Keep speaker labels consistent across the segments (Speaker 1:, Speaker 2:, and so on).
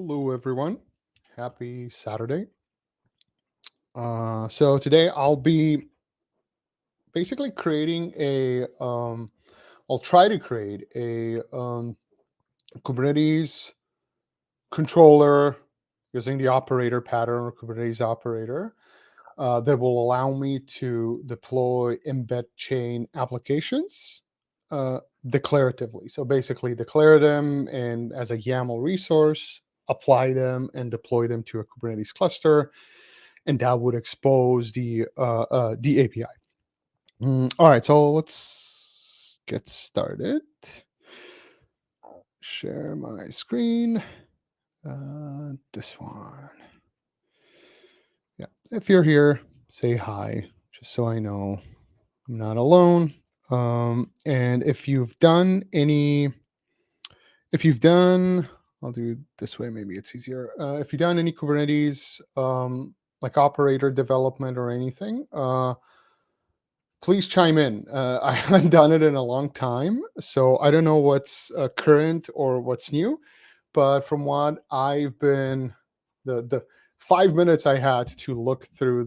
Speaker 1: Hello, everyone. Happy Saturday. So today I'll be basically creating I'll try to create a Kubernetes controller using the operator pattern or Kubernetes operator that will allow me to deploy embed chain applications declaratively. So basically declare them and as a YAML resource, apply them and deploy them to a Kubernetes cluster, and that would expose the API. All right, so let's get started. Share my screen. This one. Yeah, if you're here, say hi, just so I know I'm not alone. And if you've done, I'll do it this way. Maybe it's easier. If you've done any Kubernetes, like operator development or anything, please chime in. I haven't done it in a long time, so I don't know what's current or what's new. But from what I've been, the 5 minutes I had to look through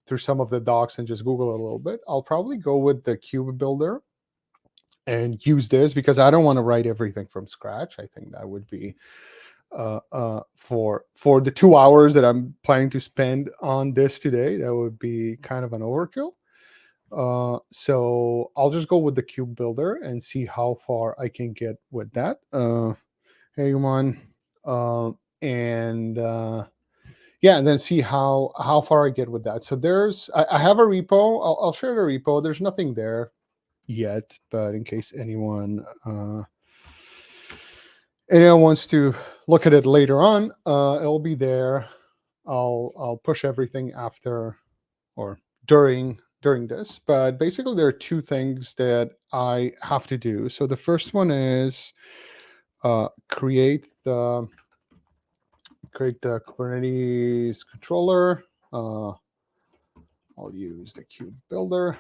Speaker 1: through some of the docs and just Google a little bit, I'll probably go with the Cube Builder and use this because I don't want to write everything from scratch. I think that would be for the 2 hours that I'm planning to spend on this today, that would be kind of an overkill. So I'll just go with the Cube Builder and see how far I can get with that. Hey, Yuman. Yeah, and then see how far I get with that. So I have a repo. I'll share the repo. There's nothing there yet, but in case anyone wants to look at it later on, it'll be there. I'll push everything after or during this, but basically there are two things that I have to do. So the first one is create the Kubernetes controller. I'll use the Cube Builder,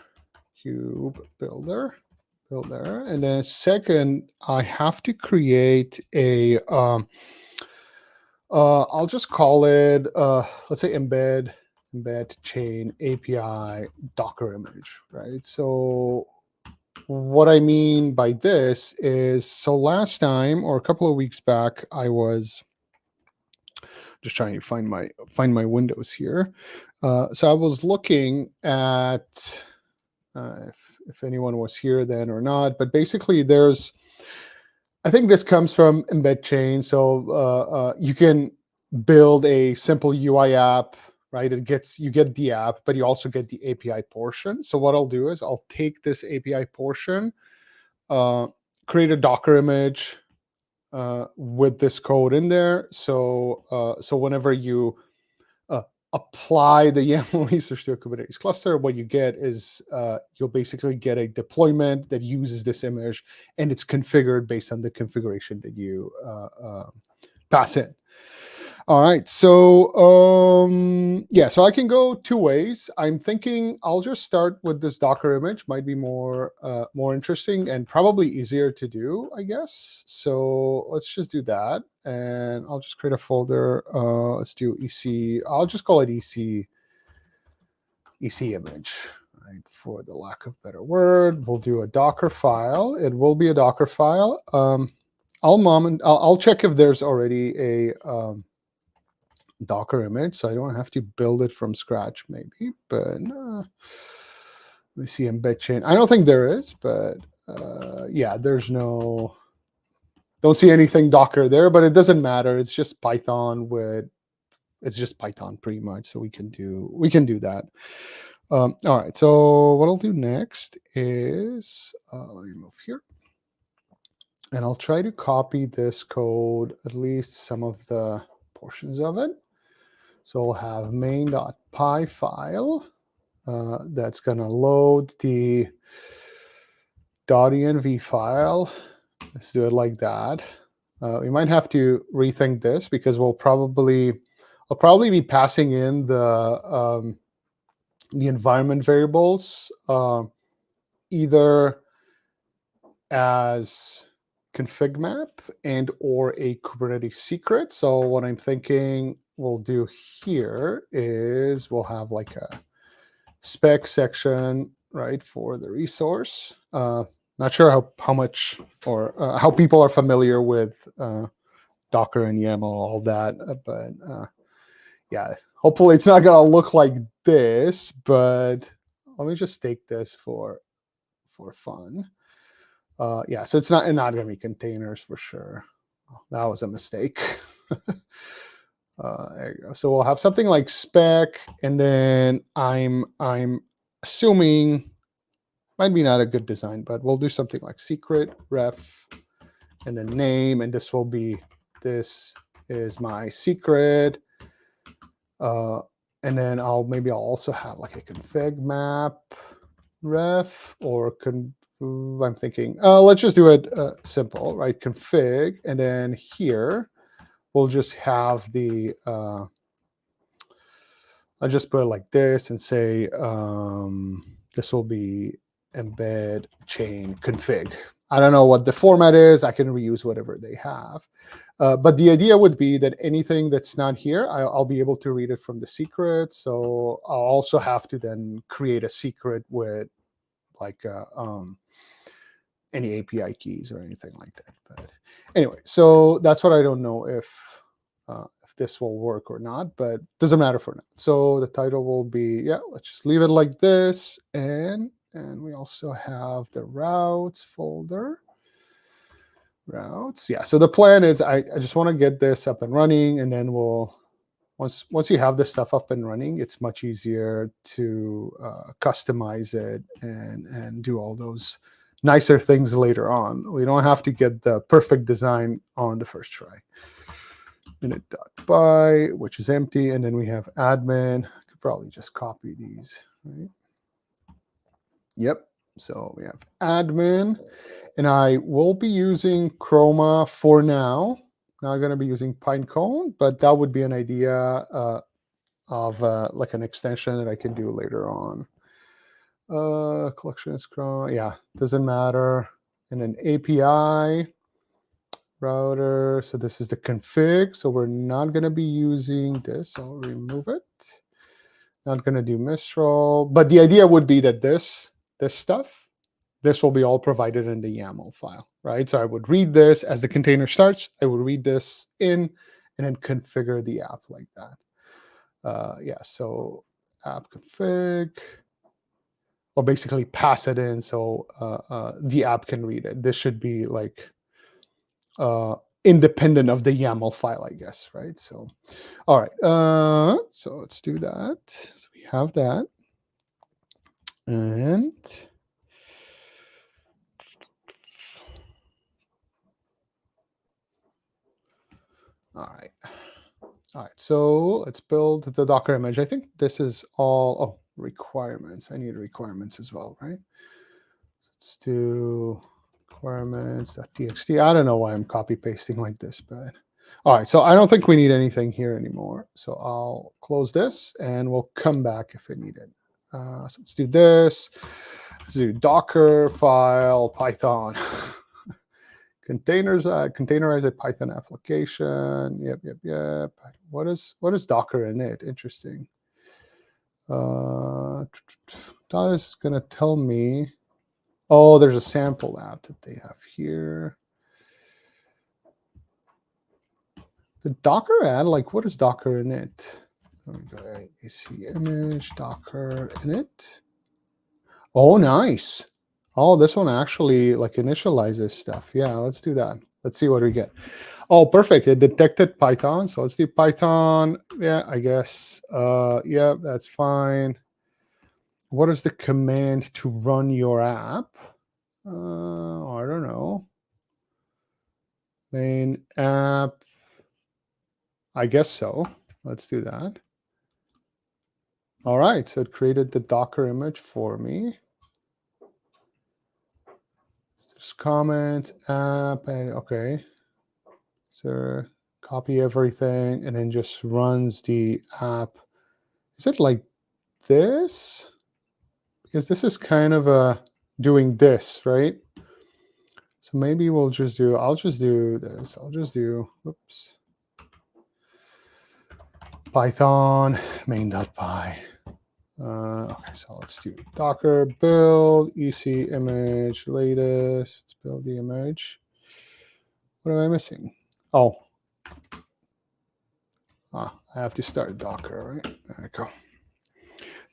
Speaker 1: and then second, I have to create a I'll just call it let's say embed chain API Docker image, right? So what I mean by this is, so last time or a couple of weeks back, I was just trying to find my windows here. So I was looking at if anyone was here then or not, but basically I think this comes from Embedchain. So you can build a simple UI app, right? You get the app, but you also get the API portion. So what I'll do is I'll take this API portion, create a Docker image with this code in there. So whenever you apply the YAML resource to a Kubernetes cluster, what you get is you'll basically get a deployment that uses this image, and it's configured based on the configuration that you pass in. All right, so yeah, so I can go two ways. I'm thinking I'll just start with this Docker image. Might be more interesting and probably easier to do, I guess. So let's just do that, and I'll just create a folder. Let's do EC. I'll just call it EC image, right? For the lack of a better word, we'll do a Docker file. It will be a Docker file. I'll check if there's already a Docker image, so I don't have to build it from scratch, maybe. But let me see Embedchain. I don't think there is, but yeah, there's don't see anything Docker there, but it doesn't matter. It's just Python pretty much. So we can do that. All right. So what I'll do next is let me move here, and I'll try to copy this code, at least some of the portions of it. So we'll have main.py file that's going to load the .env file. Let's do it like that. We might have to rethink this because I'll probably be passing in the environment variables either as config map and or a Kubernetes secret. So what I'm thinking we'll do here is we'll have like a spec section, right, for the resource. Not sure how much or how people are familiar with Docker and YAML, all that, but yeah, hopefully it's not gonna look like this, but let me just take this for fun. Yeah, so it's not gonna be containers for sure. Oh, that was a mistake. There you go. So we'll have something like spec, and then I'm assuming might be not a good design, but we'll do something like secret ref and then name, and this is my secret. And then maybe I'll also have like a config map ref or I'm thinking, let's just do it simple, right? Config, and then here we'll just have the, I'll just put it like this and say, this will be Embedchain config. I don't know what the format is. I can reuse whatever they have. But the idea would be that anything that's not here, I'll be able to read it from the secret. So I'll also have to then create a secret with like any API keys or anything like that. But anyway, so that's what I don't know if this will work or not, but doesn't matter for now. So the title will be, yeah, let's just leave it like this. And we also have the routes folder. Routes, yeah. So the plan is I just want to get this up and running, and then once you have this stuff up and running, it's much easier to customize it and do all those nicer things later on. We don't have to get the perfect design on the first try. Init.by, which is empty, and then we have admin. I could probably just copy these, right? Yep. So we have admin, and I will be using Chroma for now. Not going to be using Pinecone, but that would be an idea of like an extension that I can do later on. Collection is Chroma. Yeah, doesn't matter. And an API router. So this is the config. So we're not going to be using this. I'll remove it. Not going to do Mistral. But the idea would be that this stuff, this will be all provided in the YAML file, right? So I would read this as the container starts. I would read this in and then configure the app like that. Yeah, so app config, or basically pass it in so the app can read it. This should be like independent of the YAML file, I guess, right? So, all right. So let's do that. So we have that. And all right, so let's build the Docker image. I think this is all, requirements. I need requirements as well, right? Let's do requirements.txt. I don't know why I'm copy pasting like this, but all right, so I don't think we need anything here anymore. So I'll close this and we'll come back if we need it. So let's do this. Let's do Docker file Python. Containerize a Python application. Yep. What is Docker init? Interesting. That is going to tell me. Oh, there's a sample app that they have here. The Docker add, like, what is Docker init? Let me go to AC image, Docker init. Oh, nice. Oh, this one actually like initializes stuff. Yeah, let's do that. Let's see what we get. Oh, perfect. It detected Python. So let's do Python. Yeah, I guess. Yeah, that's fine. What is the command to run your app? I don't know. Main app. I guess so. Let's do that. All right. So it created the Docker image for me. Just comments, app, and okay. So copy everything and then just runs the app. Is it like this? Because this is kind of doing this, right? So maybe I'll just do this. I'll just do, whoops, Python main.py. Okay, so let's do Docker build EC image latest. Let's build the image. What am I missing? Oh, I have to start Docker, right? There we go.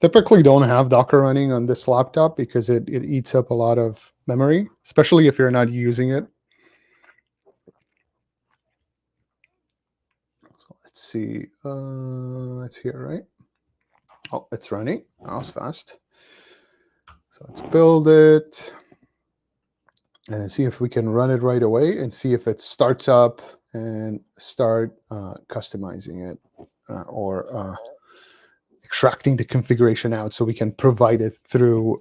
Speaker 1: Typically don't have Docker running on this laptop because it eats up a lot of memory, especially if you're not using it. So let's see. It's here, right? Oh, it's running. That was fast. So let's build it and see if we can run it right away and see if it starts up and start customizing it or extracting the configuration out so we can provide it through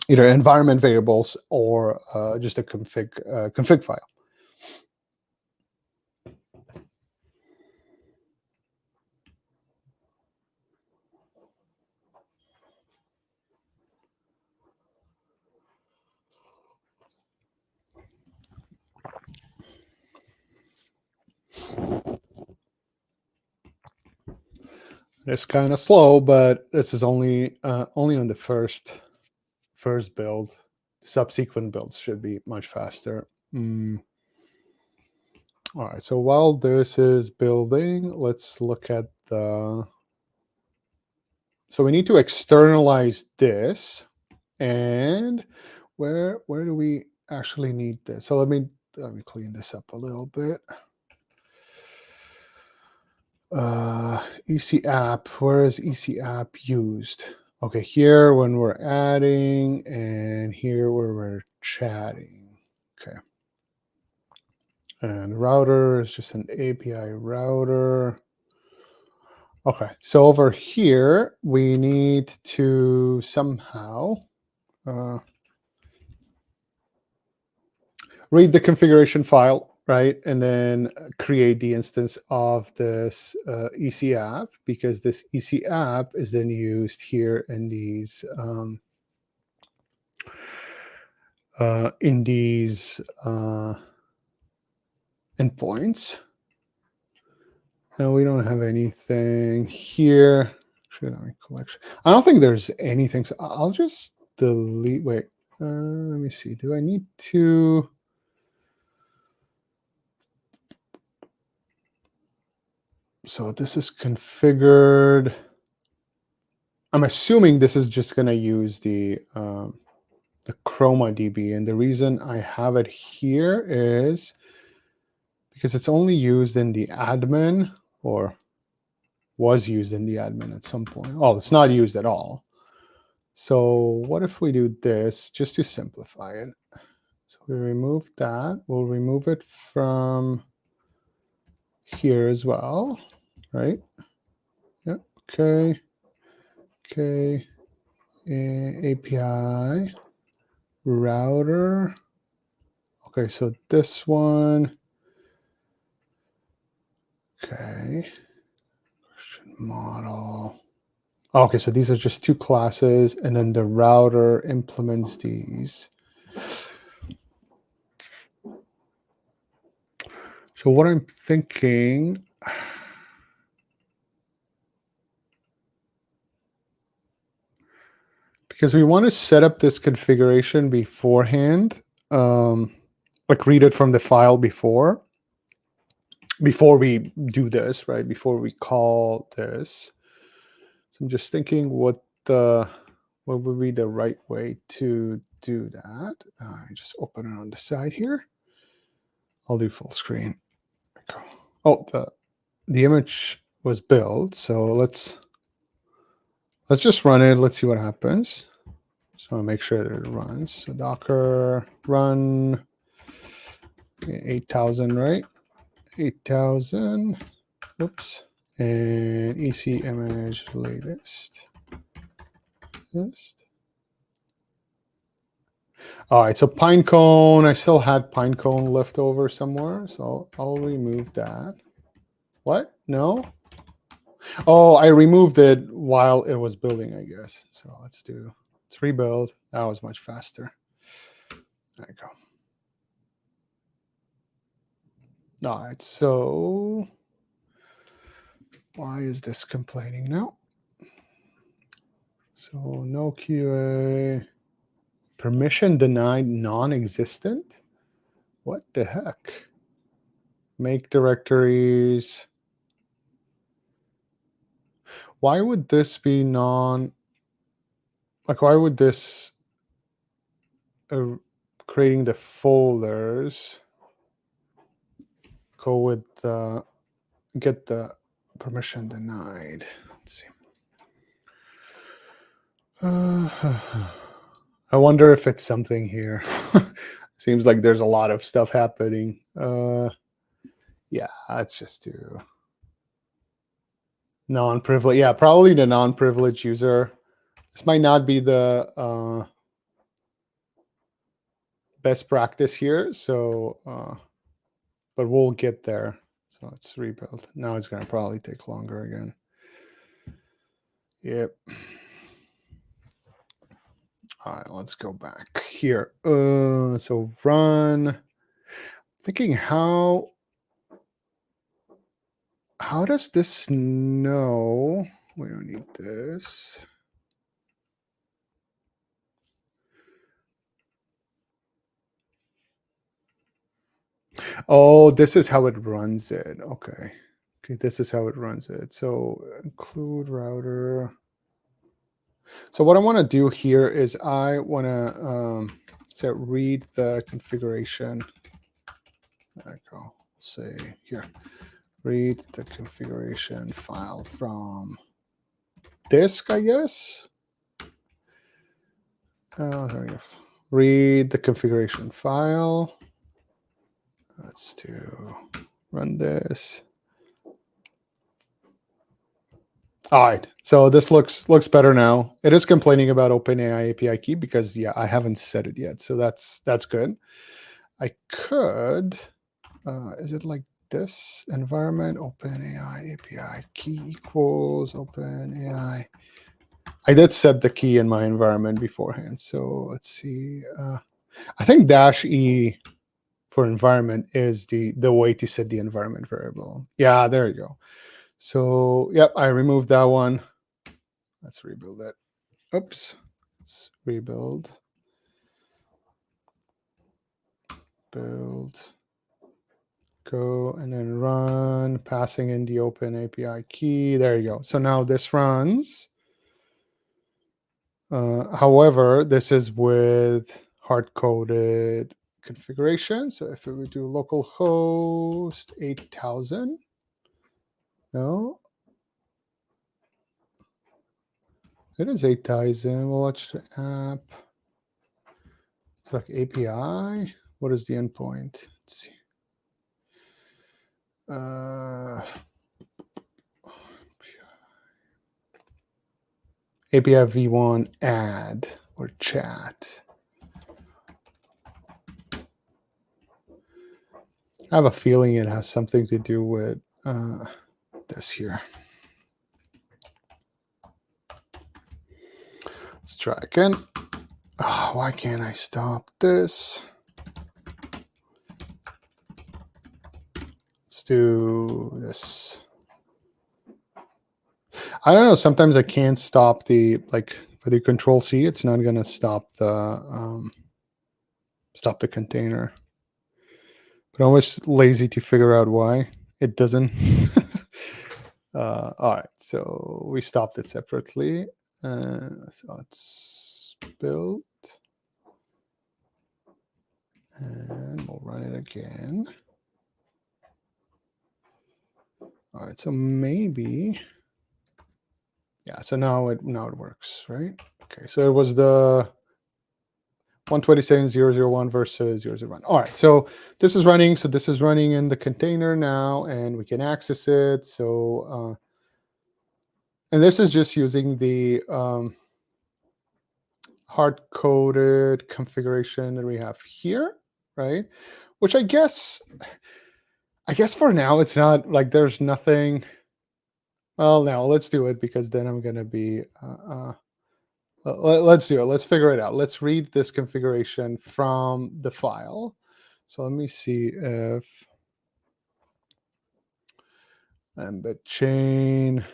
Speaker 1: either environment variables or just a config file. It's kind of slow, but this is only on the first build. Subsequent builds should be much faster. All right, so while this is building, let's look at the... So we need to externalize this. And where do we actually need this? So let me clean this up a little bit. EC app, where is EC app used? Okay, here when we're adding and here where we're chatting. Okay. And router is just an API router. Okay, so over here, we need to somehow read the configuration file, right? And then create the instance of this EC app, because this EC app is then used here in these endpoints. And we don't have anything here. Collection. I don't think there's anything. So I'll just delete. Wait, let me see. Do I need to? So this is configured. I'm assuming this is just going to use the Chroma DB, and the reason I have it here is because it's only used in the admin, or was used in the admin at some point. Oh, it's not used at all. So what if we do this just to simplify it? So we remove that. We'll remove it from here as well, right? Yep. Okay. Okay. API router. Okay, so this one. Okay. Question model. Okay, so these are just two classes, and then the router implements these. So what I'm thinking, because we want to set up this configuration beforehand, like read it from the file before we do this, right? Before we call this. So I'm just thinking what would be the right way to do that. Just open it on the side here. I'll do full screen. Oh, the image was built, so let's just run it. Let's see what happens. So I'll make sure that it runs. So Docker run 8,000, right? 8,000. Oops. And EC image latest. All right, so Pinecone, I still had Pinecone left over somewhere, so I'll remove that. What? No? Oh, I removed it while it was building, I guess. So let's rebuild. That was much faster. There you go. All right, so why is this complaining now? So no QA, permission denied, non-existent. What the heck? Make directories. Why would this be like why would this creating the folders go with get the permission denied? Let's see. I wonder if it's something here. Seems like there's a lot of stuff happening. Yeah, let's just do non-privileged. Yeah, probably the non-privileged user. This might not be the best practice here. So, but we'll get there. So let's rebuild. Now it's going to probably take longer again. Yep. All right, let's go back here. So run. Thinking how does this know? We don't need this. Oh, this is how it runs it. Okay. Okay, this is how it runs it. So include router. So what I want to do here is I want to say read the configuration. There I go. Say here, read the configuration file from disk, I guess. There we go. Read the configuration file. Let's do run this. All right, so this looks better now. It is complaining about OpenAI API key because yeah, I haven't set it yet, so that's good. I could, is it like this environment OpenAI API key equals OpenAI? I did set the key in my environment beforehand, so let's see. I think -e for environment is the way to set the environment variable. Yeah, there you go. So, yep, I removed that one. Let's rebuild it. Oops. Let's rebuild. Build. Go and then run, passing in the Open API key. There you go. So now this runs. However, this is with hard-coded configuration. So if we do localhost 8000, no, it is 8000. We'll watch the app. It's like API. What is the endpoint? Let's see. API v1 add or chat. I have a feeling it has something to do with this here. Let's try again. Oh, why can't I stop this? Let's do this. I don't know. Sometimes I can't stop the, like for the Control C, it's not going to stop the container. But I'm always lazy to figure out why it doesn't. All right, so we stopped it separately. So let's build. And we'll run it again. All right, so maybe, yeah, so now it works, right? Okay, so it was the 127.0.0.1 versus 0.0.1. All right, so this is running. So this is running in the container now, and we can access it. So, and this is just using the hard-coded configuration that we have here, right? Which I guess for now it's not like there's nothing. Well, now let's do it because then I'm going to be. Let's do it. Let's figure it out. Let's read this configuration from the file. So let me see if Embedchain.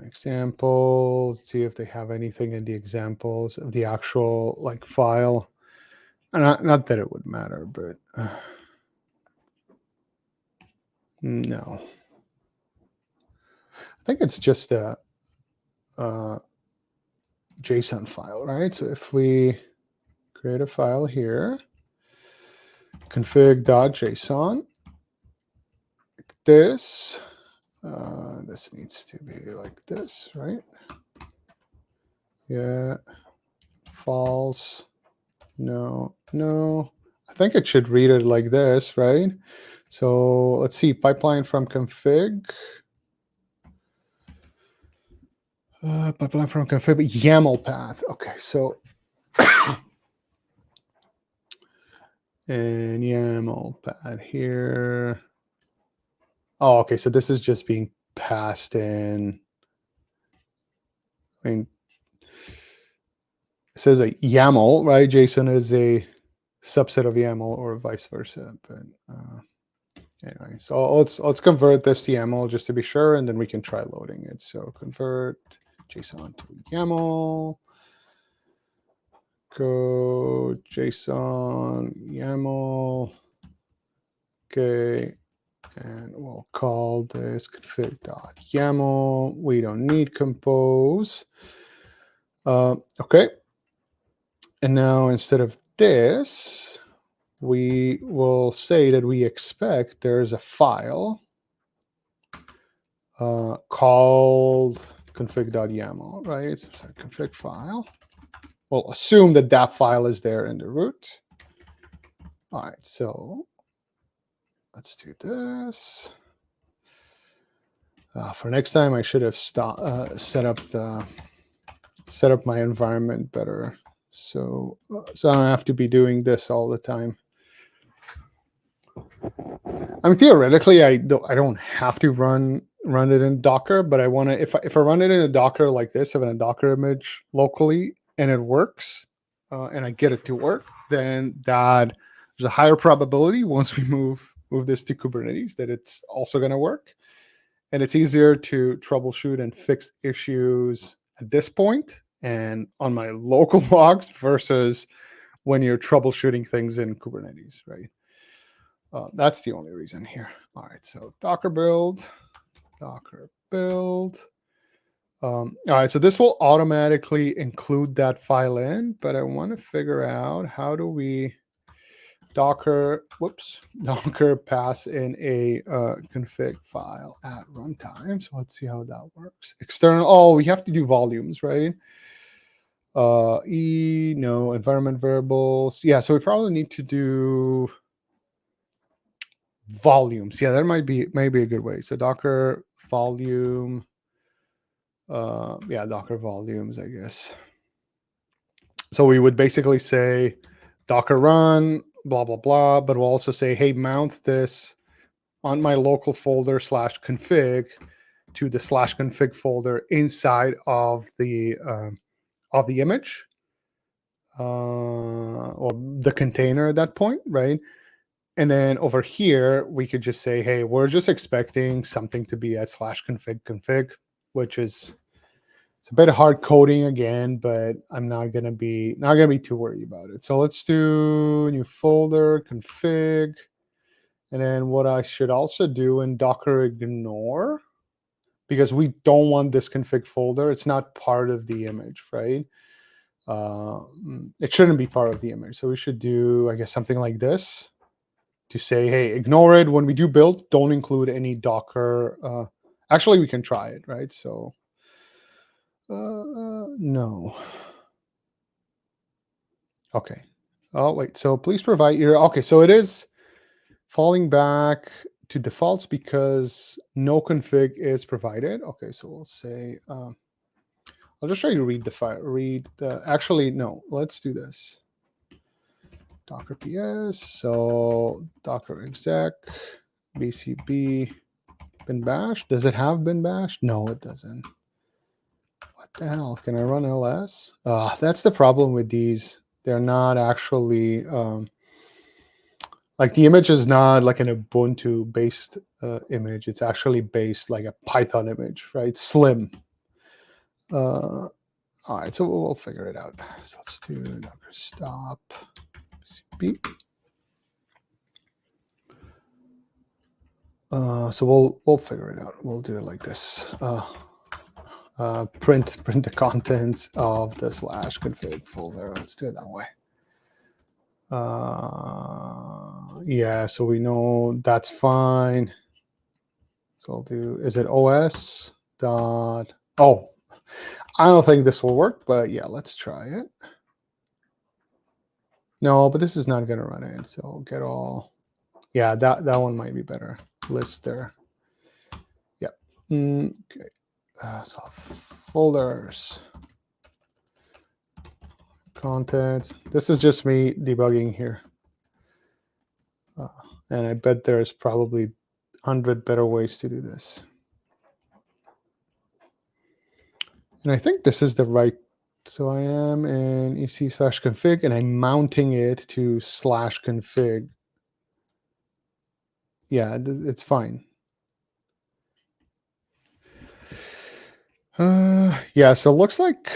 Speaker 1: Example. Let's see if they have anything in the examples of the actual like file. Not that it would matter, but no. I think it's just a JSON file, right? So if we create a file here, config.json, like this. This needs to be like this, right? Yeah, false. No. I think it should read it like this, right? So let's see, pipeline from config. Pipeline from config, YAML path. Okay, so and YAML path here. Oh, okay, so this is just being passed in. I mean, it says a YAML, right? JSON is a subset of YAML or vice versa. But anyway, so let's convert this to YAML just to be sure, and then we can try loading it. So convert JSON to YAML. Go JSON YAML. Okay, and we'll call this config.yaml. We don't need compose. Okay, and now instead of this, we will say that we expect there's a file called config.yaml, right? So config file. We'll assume that that file is there in the root. All right, so let's do this. For next time, I should have set up my environment better, so I don't have to be doing this all the time. I mean, theoretically, I don't have to run it in Docker, but I want to. If I run it in a Docker like this, if in a Docker image locally, and it works, and I get it to work, then there's a higher probability once we move this to Kubernetes that it's also going to work. And it's easier to troubleshoot and fix issues at this point and on my local logs versus when you're troubleshooting things in Kubernetes, right? That's the only reason here. All right, so Docker build. All right, so this will automatically include that file in, but I want to figure out how do we Docker pass in a config file at runtime. So let's see how that works. External, oh, we have to do volumes, right? No, environment variables. Yeah, so we probably need to do volumes. Yeah, that might be a good way. So Docker volume. Yeah, Docker volumes, I guess. So we would basically say Docker run, blah, blah, blah, but we'll also say, hey, mount this on my local folder /config to the /config folder inside of the image or the container at that point, right? And then over here, we could just say, hey, we're just expecting something to be at /config, which is, it's a bit of hard coding again, but I'm not gonna be too worried about it. So let's do new folder config, and then what I should also do in Docker ignore, because we don't want this config folder. It's not part of the image, right? It shouldn't be part of the image. So we should do, I guess, something like this to say, hey, ignore it. When we do build, don't include any Docker. Actually, we can try it, right? So no. Okay. Oh, wait. So please provide your, okay. So it is falling back to defaults because no config is provided. Okay. So we'll say, I'll just try to read the file, actually, no, let's do this. Docker PS. So Docker exec, BCB, bin bash. Does it have bin bash? No, it doesn't. What the hell? Can I run ls? That's the problem with these. They're not actually Like the image is not like an Ubuntu based image. It's actually based like a Python image, right? Slim. All right, so we'll figure it out. So let's do docker stop cp. So we'll figure it out. We'll do it like this. Print the contents of the /config folder. Let's do it that way. Yeah, so we know that's fine. So I'll do, is it os dot, oh, I don't think this will work, but yeah, let's try it. No, but this is not going to run it. So get all, yeah, that one might be better. List there. Yep. Okay. So folders, content. This is just me debugging here. And I bet there's probably 100 better ways to do this. And I think this is the right. So I am in ec/config and I'm mounting it to /config. Yeah, it's fine. Yeah, so it looks like,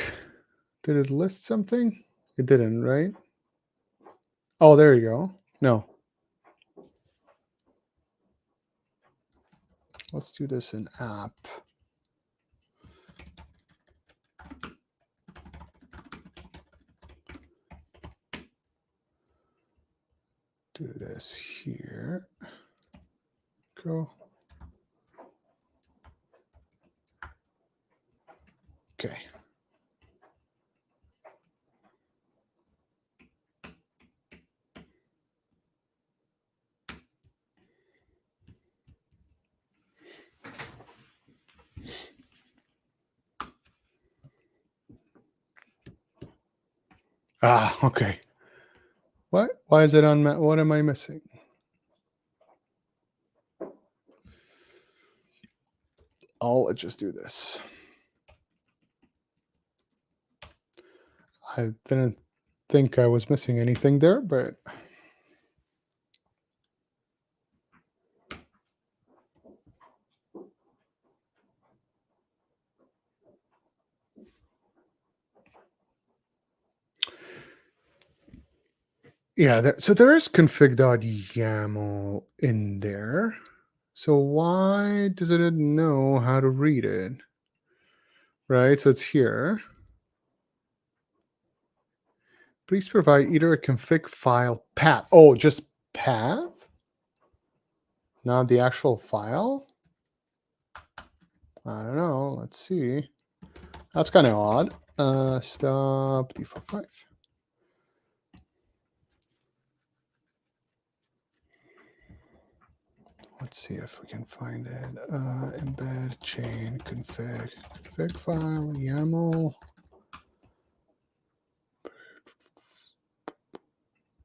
Speaker 1: did it list something? It didn't, right? Oh, there you go. No. Let's do this in app. Do this here. Go. Okay. Okay. What? Why is it on? What am I missing? Let's just do this. I didn't think I was missing anything there, but yeah, so there is config.yaml in there. So why does it know how to read it? Right, so it's here. Please provide either a config file path. Oh, just path? Not the actual file? I don't know. Let's see. That's kind of odd. Stop D45. Let's see if we can find it. Embedchain config file YAML.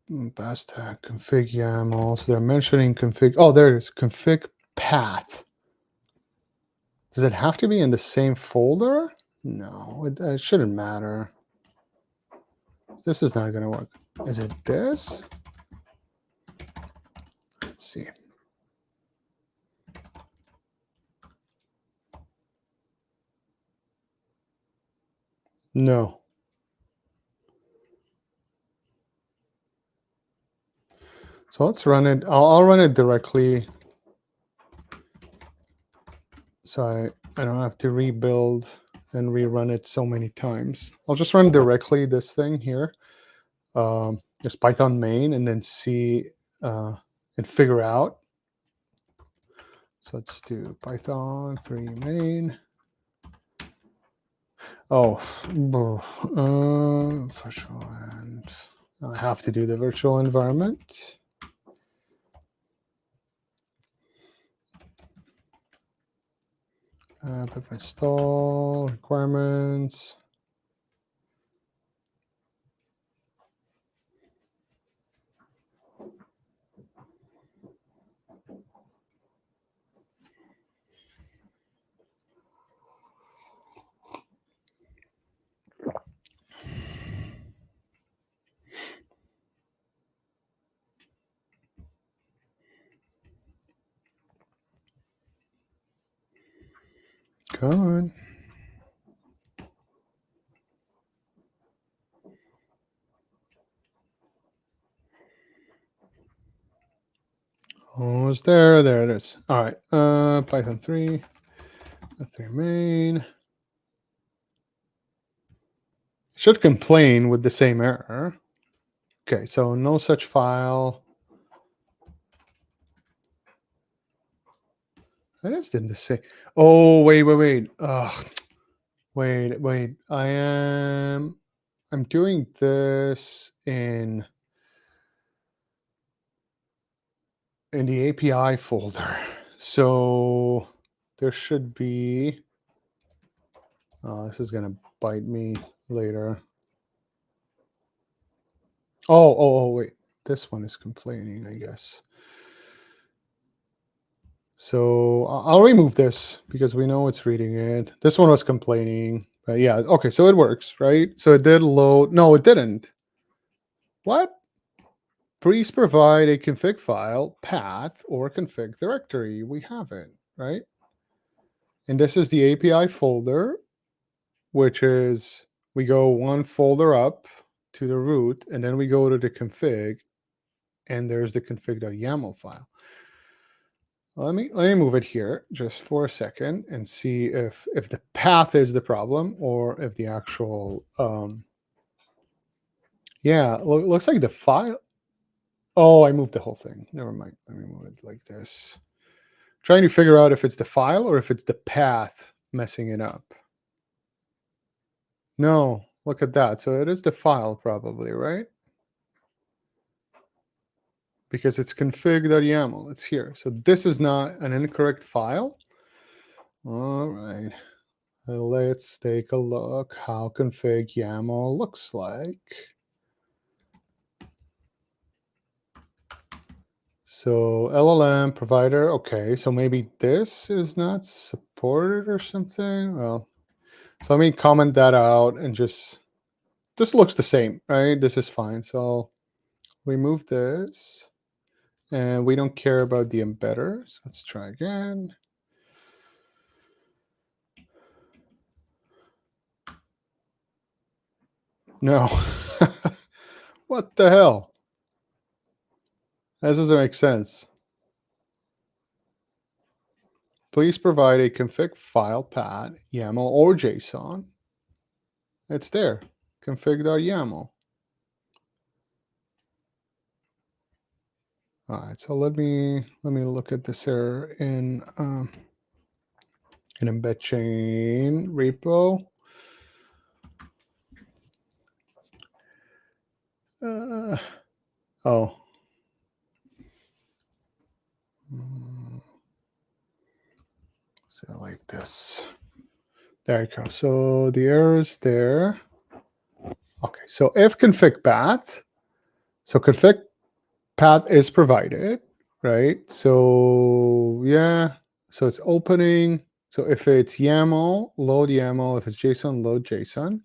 Speaker 1: Best config YAML. So they're mentioning config. Oh, there it is. Config path. Does it have to be in the same folder? No, it shouldn't matter. This is not going to work. Is it this? Let's see. No. So let's run it. I'll run it directly, so I don't have to rebuild and rerun it so many times. I'll just run directly this thing here, just Python main, and then see and figure out. So let's do Python 3 main. Oh, virtual, and I have to do the virtual environment. Pip install requirements. Come on. Almost there. There it is. All right. Python 3. 3 main. Should complain with the same error. Okay, so no such file. I just didn't say. Oh, wait. Ugh. Wait. I'm doing this in the API folder. So there should be. Oh, this is gonna bite me later. Oh, wait. This one is complaining, I guess. So I'll remove this because we know it's reading it. This one was complaining, but yeah, okay, so it works, right? So it did load. No, it didn't. What? Please provide a config file, path, or config directory. We have it, right? And this is the API folder, which is we go one folder up to the root, and then we go to the config, and there's the config.yaml file. Let me move it here just for a second and see if the path is the problem or if the actual yeah, looks like the file. Oh, I moved the whole thing. Never mind. Let me move it like this. Trying to figure out if it's the file or if it's the path messing it up. No, look at that. So it is the file probably, right? Because it's config.yaml. It's here. So this is not an incorrect file. All right. Let's take a look how config YAML looks like. So LLM provider, okay, so maybe this is not supported or something. Well, so let me comment that out and just, this looks the same, right? This is fine. So I'll remove this and we don't care about the embedders. Let's try again. No. What the hell? That doesn't make sense. Please provide a config file, path, YAML, or JSON. It's there, config.yaml. All right, so let me look at this error in an Embedchain repo. Oh. So like this. There you go. So the error is there. Okay, so if config path, so config path is provided, right? So yeah, so it's opening. So if it's YAML, load YAML. If it's JSON, load JSON.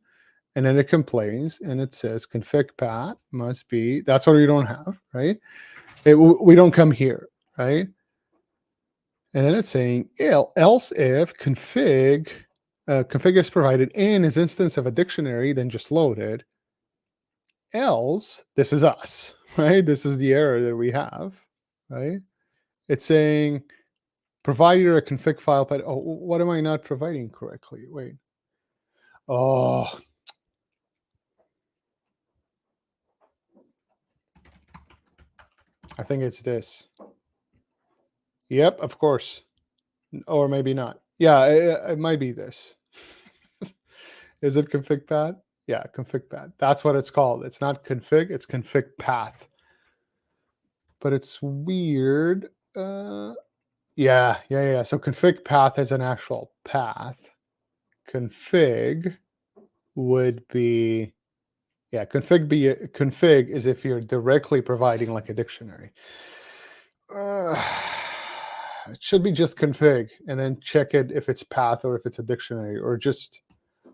Speaker 1: And then it complains and it says config path must be, that's what we don't have, right? We don't come here, right? And then it's saying else if config is provided in his instance of a dictionary, then just load it. Else, this is us, right? This is the error that we have, right? It's saying provide either a config file path. Oh, what am I not providing correctly? Wait. Oh. I think it's this. Yep, of course. Or maybe not. Yeah, it might be this. Is it config path? Yeah, config path. That's what it's called. It's not config, it's config path. But it's weird. Yeah. So config path is an actual path. Config would be, yeah, config is if you're directly providing like a dictionary. It should be just config and then check it if it's path or if it's a dictionary or just,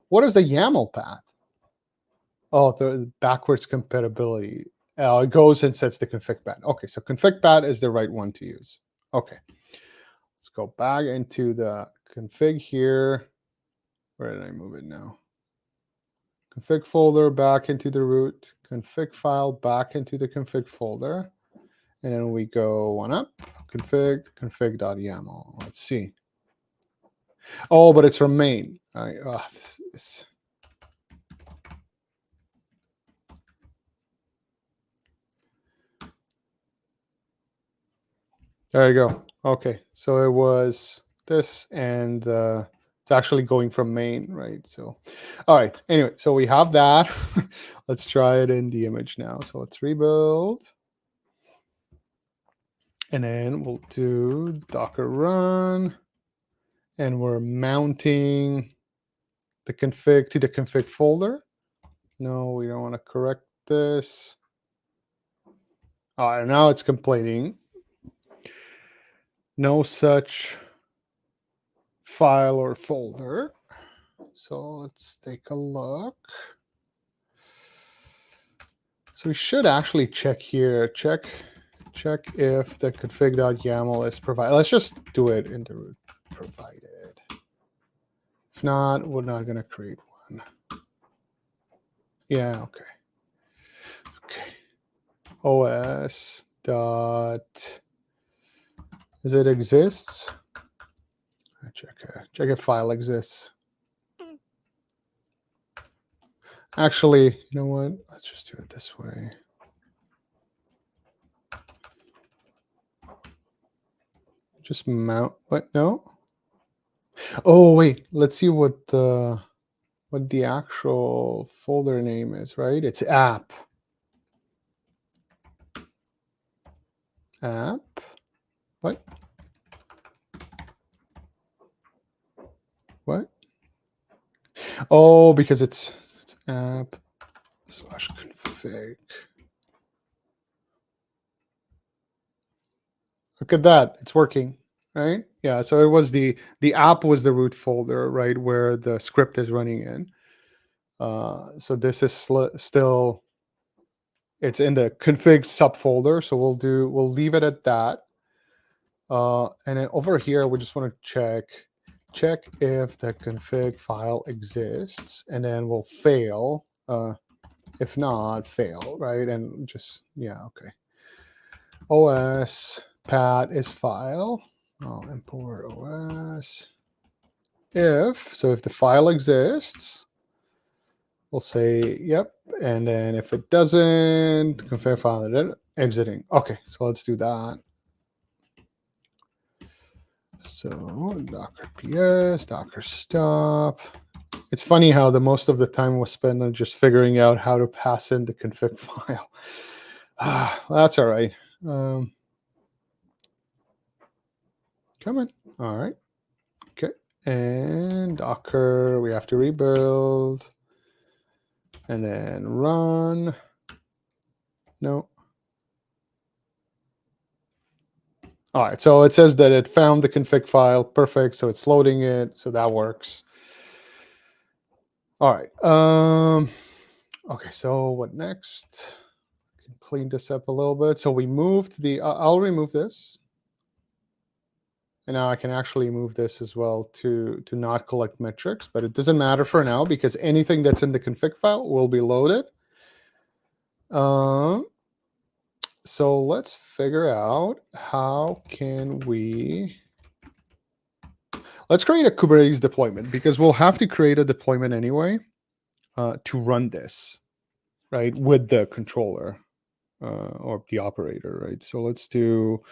Speaker 1: what is the YAML path? Oh, the backwards compatibility. It goes and sets the config path. Okay, so config path is the right one to use. Okay. Let's go back into the config here. Where did I move it now? Config folder, back into the root, config file, back into the config folder. And then we go one up, config.yaml. Let's see. Oh, but it's from main. There you go. Okay, so it was this, and it's actually going from main, right? So, all right. Anyway, so we have that. Let's try it in the image now. So let's rebuild. And then we'll do Docker run. And we're mounting the config to the config folder. No, we don't want to correct this. All right, now it's complaining. No such file or folder. So let's take a look. So we should actually check here. Check if the config.yaml is provided. Let's just do it in the root provided. If not, we're not going to create one. Yeah, okay. Okay. OS dot, does it exists? Check if file exists. Actually, you know what? Let's just do it this way. Just mount, what? No? Oh, wait, let's see what the actual folder name is, right? It's app. App. What? What? Oh, because it's app /config. Look at that. It's working, right? Yeah, so it was the app was the root folder, right, where the script is running in. So this is still, it's in the config subfolder. So we'll leave it at that. And then over here, we just want to check if the config file exists, and then we'll fail. If not, fail, right? And just, yeah, okay. OS pat is file. I'll import OS. If the file exists, we'll say yep. And then if it doesn't, config file exiting. Okay, so let's do that. So Docker PS, Docker stop. It's funny how most of the time was spent on just figuring out how to pass in the config file. That's all right. Come on. All right. Okay. And Docker, we have to rebuild. And then run. No. All right. So it says that it found the config file. Perfect. So it's loading it. So that works. All right. Okay. So what next? Clean this up a little bit. So we moved the, I'll remove this. And now I can actually move this as well to not collect metrics, but it doesn't matter for now because anything that's in the config file will be loaded. So let's figure out how can we, let's create a Kubernetes deployment because we'll have to create a deployment anyway to run this, right, with the controller or the operator, right? So let's do,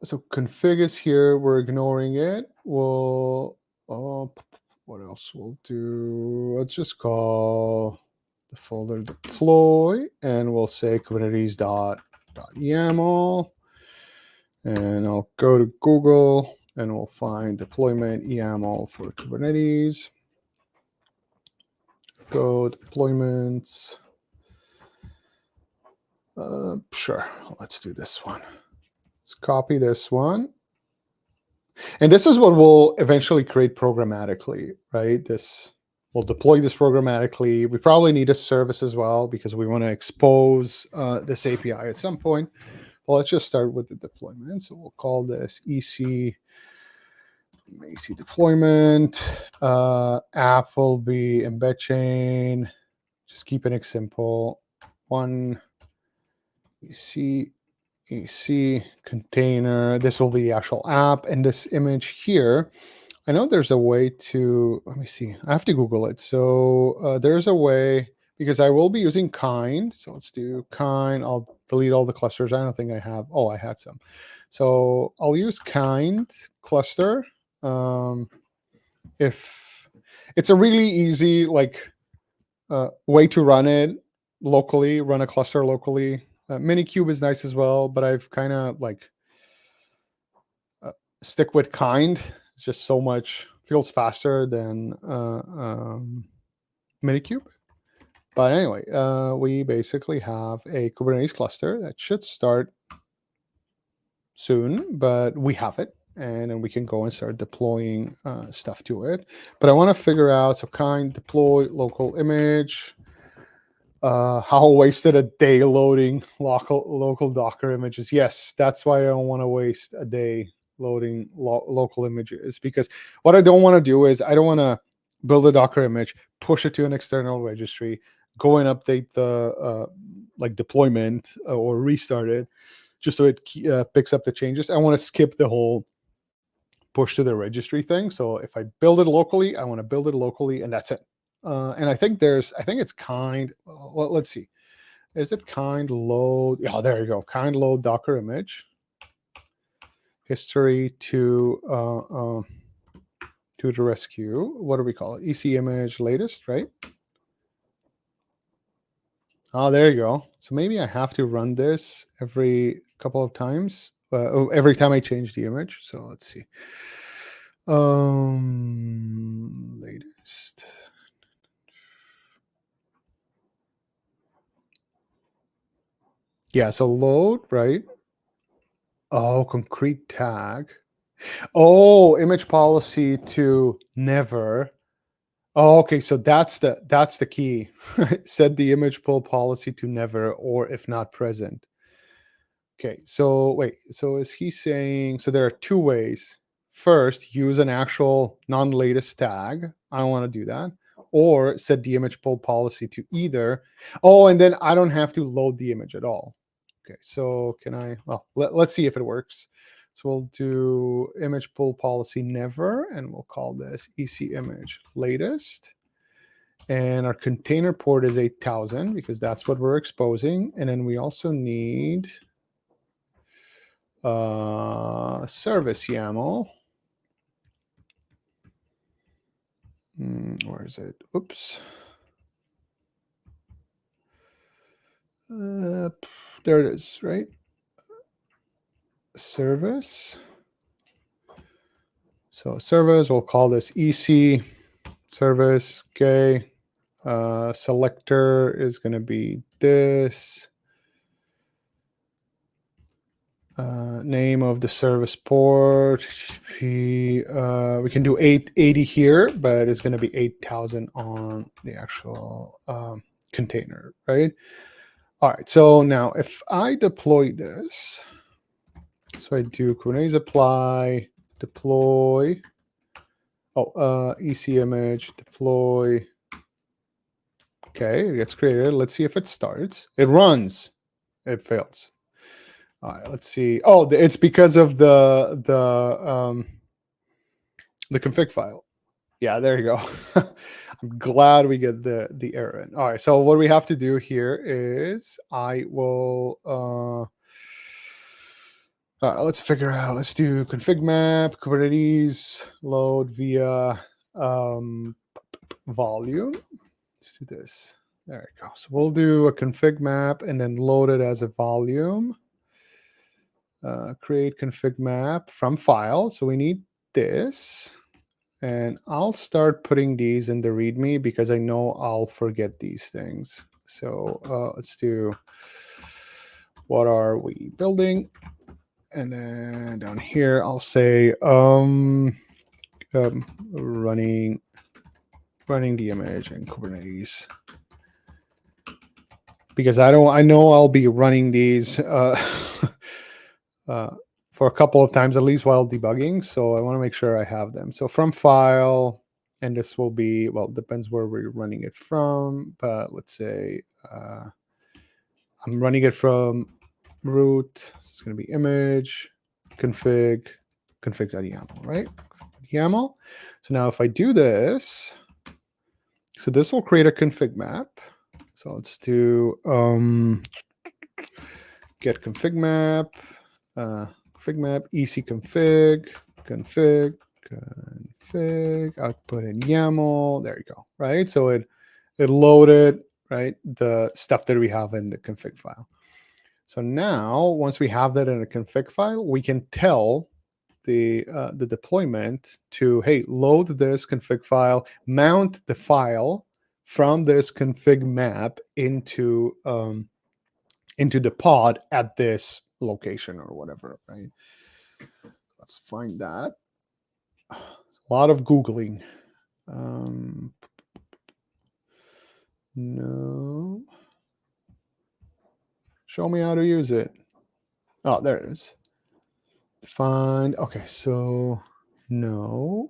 Speaker 1: so config is here, we're ignoring it. We'll, what else we'll do? Let's just call the folder deploy, and we'll say kubernetes.yaml, and I'll go to Google, and we'll find deployment YAML for Kubernetes. Go deployments. Sure, let's do this one. Let's copy this one. And this is what we'll eventually create programmatically, right? We'll deploy this programmatically. We probably need a service as well because we want to expose this API at some point. well, let's just start with the deployment. So we'll call this AC deployment. App will be Embedchain. Just keeping it simple. One AC container. This will be the actual app. And this image here, I know there's a way to, let me see. I have to Google it. So there's a way, because I will be using kind. So let's do kind. I'll delete all the clusters. I don't think I have. Oh, I had some. So I'll use kind cluster. If it's a really easy way to run it locally, run a cluster locally. Minikube is nice as well, but I've kind of stick with kind. It's just so much, feels faster than Minikube. But anyway, we basically have a Kubernetes cluster that should start soon, but we have it. And then we can go and start deploying stuff to it. But I want to figure out, so kind deploy local image. How wasted a day loading local Docker images. Yes, that's why I don't want to waste a day loading local images, because what I don't want to do is I don't want to build a Docker image, push it to an external registry, go and update the deployment or restart it just so it picks up the changes. I want to skip the whole push to the registry thing. So if I build it locally, I want to build it locally, and that's it. And I think it's kind. Well, let's see. Is it kind load? Yeah, there you go. Kind load Docker image. History to the rescue. What do we call it? EC image latest, right? Oh, there you go. So maybe I have to run this every couple of times. Every time I change the image. So let's see. Latest. Yeah, so load, right? Oh, concrete tag. Oh, image policy to never. Oh, okay, so that's the key. Set the image pull policy to never, or if not present. Okay, so wait, so is he saying, so there are two ways. First, use an actual non-latest tag. I don't want to do that. Or set the image pull policy to either. Oh, and then I don't have to load the image at all. Okay, so can I, well, let's see if it works. So we'll do image pull policy never, and we'll call this EC image latest. And our container port is 8000 because that's what we're exposing. And then we also need service YAML. Where is it? Oops. There it is, right? Service. So service, we'll call this EC service. Okay. Selector is going to be this. Name of the service port. We can do 880 here, but it's going to be 8000 on the actual container, right? All right, so now if I deploy this, so I do Kubernetes apply, deploy, EC image, deploy. Okay, it gets created. Let's see if it starts. It runs. It fails. All right, let's see. Oh, it's because of the config file. Yeah, there you go. I'm glad we get the error in. All right, so what we have to do here is I will let's figure out. Let's do config map Kubernetes load via volume. Let's do this. There we go. So we'll do a config map and then load it as a volume. Create config map from file. So we need this. And I'll start putting these in the README because I know I'll forget these things. So let's do, what are we building? And then down here, I'll say running the image in Kubernetes. Because I know I'll be running these for a couple of times at least while debugging. So I want to make sure I have them. So from file, and this will be, well, it depends where we're running it from, but let's say I'm running it from root. So it's going to be image, config.yaml, right? YAML. So now if I do this, so this will create a config map. So let's do get config map, ecconfig, config, output in YAML. There you go, right? So it loaded, right, the stuff that we have in the config file. So now, once we have that in a config file, we can tell the deployment to, hey, load this config file, mount the file from this config map into the pod at this location or whatever, right? Let's find that. A lot of Googling. No. Show me how to use it. Oh, there it is. Find, okay, so no.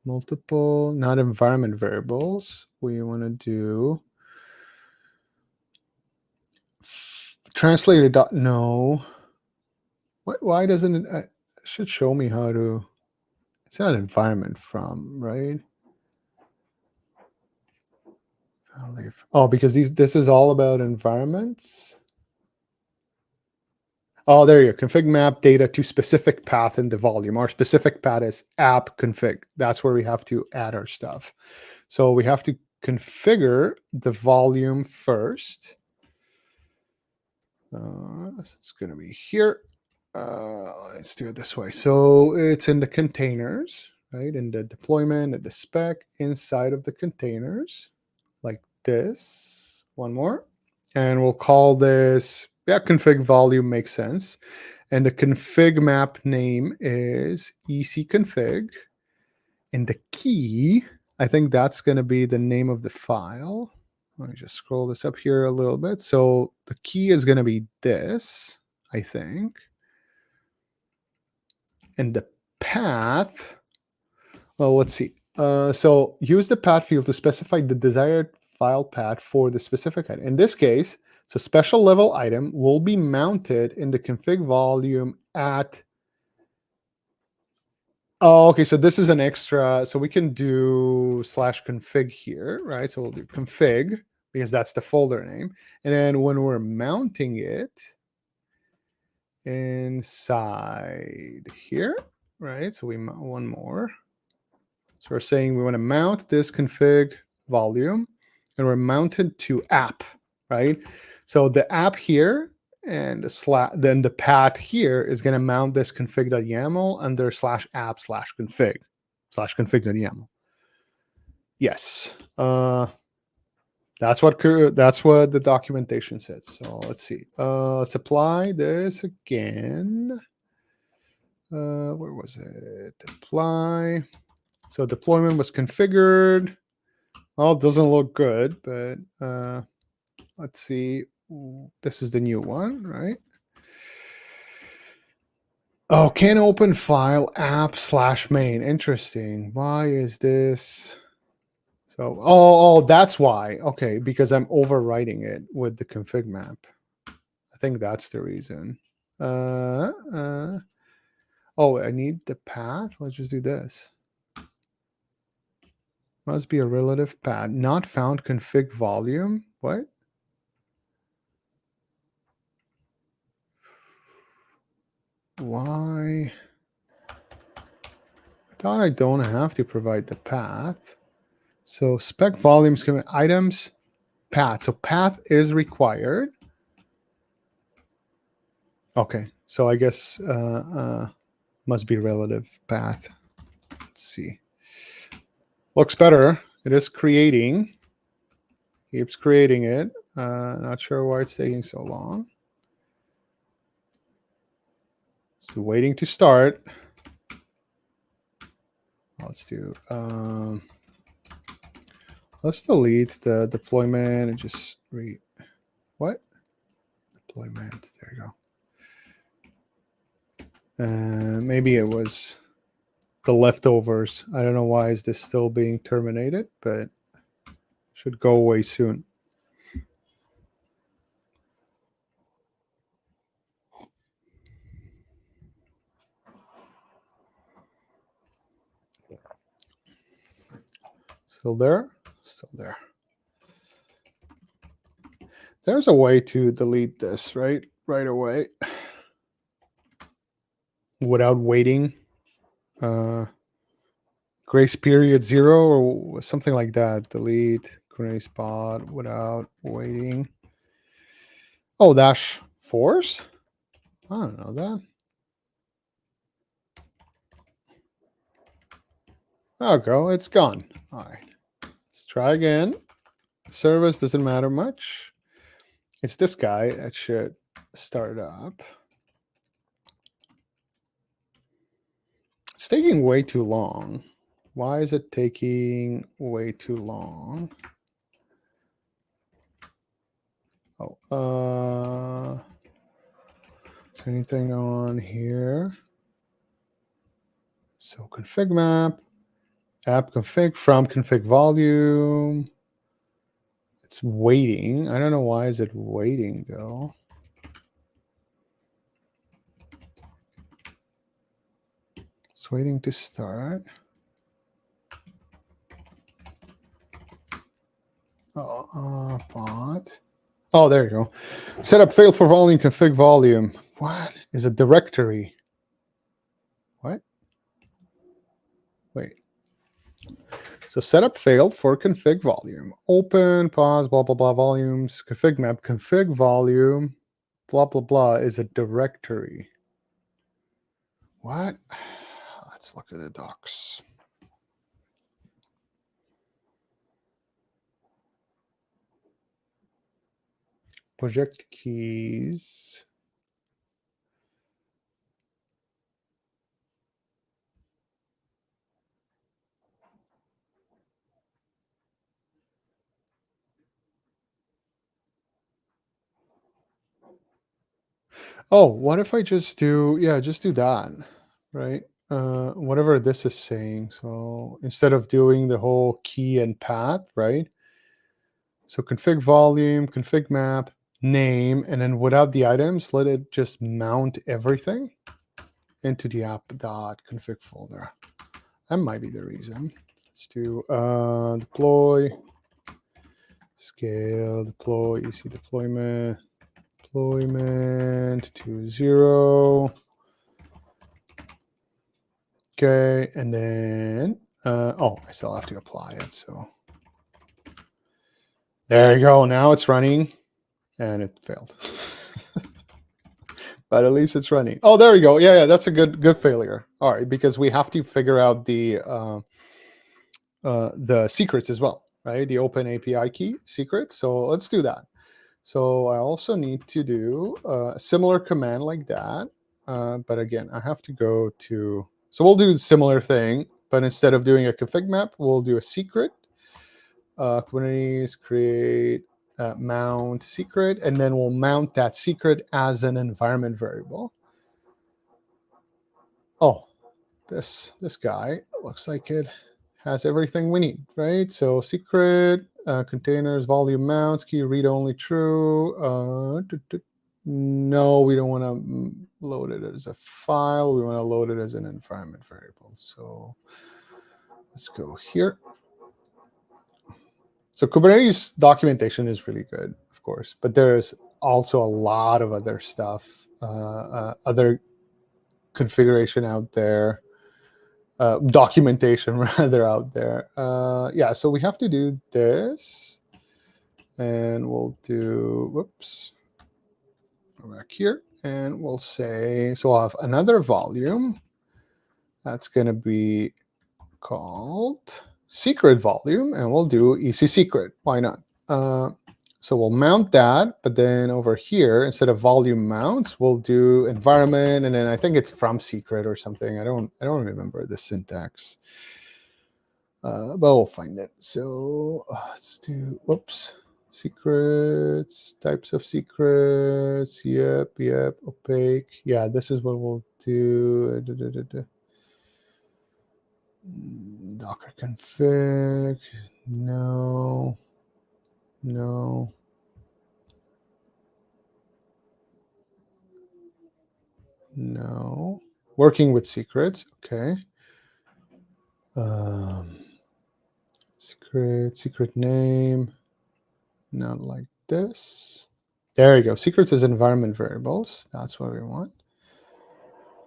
Speaker 1: Multiple, not environment variables. We want to do translated. No. Why doesn't it? It should show me how to. It's not environment from, right? Oh, because this is all about environments. Oh, there you go. Config map data to specific path in the volume. Our specific path is app config. That's where we have to add our stuff. So we have to configure the volume first. It's going to be here. Let's do it this way. So it's in the containers, right? In the deployment, at the spec, inside of the containers, like this. One more. And we'll call this, yeah, config volume makes sense. And the config map name is ecconfig. And the key, I think that's going to be the name of the file. Let me just scroll this up here a little bit. So the key is going to be this, I think. And the path, well, let's see. So use the path field to specify the desired file path for the specific item. In this case, so special level item will be mounted in the config volume at, oh, okay, so this is an extra, so we can do /config here, right? So we'll do config, because that's the folder name. And then when we're mounting it inside here, right? So we one more. So we're saying we want to mount this config volume, and we're mounted to app, right? So the app here and then the path here is going to mount this config.yaml under /app/config/config.yaml. Yes, that's what the documentation says. So let's see. Let's apply this again. Where was it? Apply. So deployment was configured. Well, it doesn't look good, but let's see. This is the new one, right? Oh, can open file app/main. Interesting. Why is this? So, oh, that's why. Okay, because I'm overwriting it with the config map. I think that's the reason. Oh, I need the path. Let's just do this. Must be a relative path. Not found config volume. What? Why? I thought I don't have to provide the path. So spec volumes, items, path. So path is required. Okay. So I guess must be relative path. Let's see. Looks better. It is creating. Keeps creating it. Not sure why it's taking so long. So waiting to start. Let's do. Let's delete the deployment and just what? Deployment. There you go. Maybe it was the leftovers. I don't know why is this still being terminated, but should go away soon. Still there? Still there. There's a way to delete this, right away without waiting. Grace period 0 or something like that. Delete Kubernetes pod without waiting. Oh, dash force? I don't know that. There we go. It's gone. All right. Let's try again. Service doesn't matter much. It's this guy that should start up. It's taking way too long. Why is it taking way too long? Oh, is there anything on here? So config map, app config from config volume. It's waiting. I don't know why is it waiting though. It's waiting to start. Bot. Oh, there you go. Setup failed for volume, config volume. What is a directory? What? Wait. So setup failed for config volume. Open, pause, blah, blah, blah, volumes, config map, config volume, blah, blah, blah is a directory. What? Let's look at the docs. Project keys. Oh, what if I just do, just do that, right? Whatever this is saying. So instead of doing the whole key and path, right? So config volume, config map, name, and then without the items, let it just mount everything into the app.config folder. That might be the reason. Let's do deploy, scale, deploy, EC deployment to 0. Okay, and then, oh, I still have to apply it, so. There you go, now it's running, and it failed. But at least it's running. Oh, there you go, yeah, that's a good failure. All right, because we have to figure out the secrets as well, right? The open API key secret, so let's do that. So I also need to do a similar command like that, but again, I have to go to, so we'll do a similar thing, but instead of doing a config map, we'll do a secret. Kubernetes create mount secret, and then we'll mount that secret as an environment variable. Oh, this guy looks like it has everything we need, right? So secret, containers, volume mounts, key read only true. No, we don't want to load it as a file. We want to load it as an environment variable. So let's go here. So Kubernetes documentation is really good, of course, but there's also a lot of other stuff, other configuration out there. Documentation rather out there. Yeah, so we have to do this, and we'll do, whoops, go back here, and we'll say, so I'll have another volume that's going to be called secret volume, and we'll do EC secret. Why not? So we'll mount that, but then over here, instead of volume mounts, we'll do environment, and then I think it's from secret or something. I don't remember the syntax, but we'll find it. So let's do, whoops, Secrets, types of secrets. Yep, opaque. Yeah, this is what we'll do. Docker config. No. Working with secrets. Okay. Secret name. Not like this. There you go. Secrets as environment variables. That's what we want.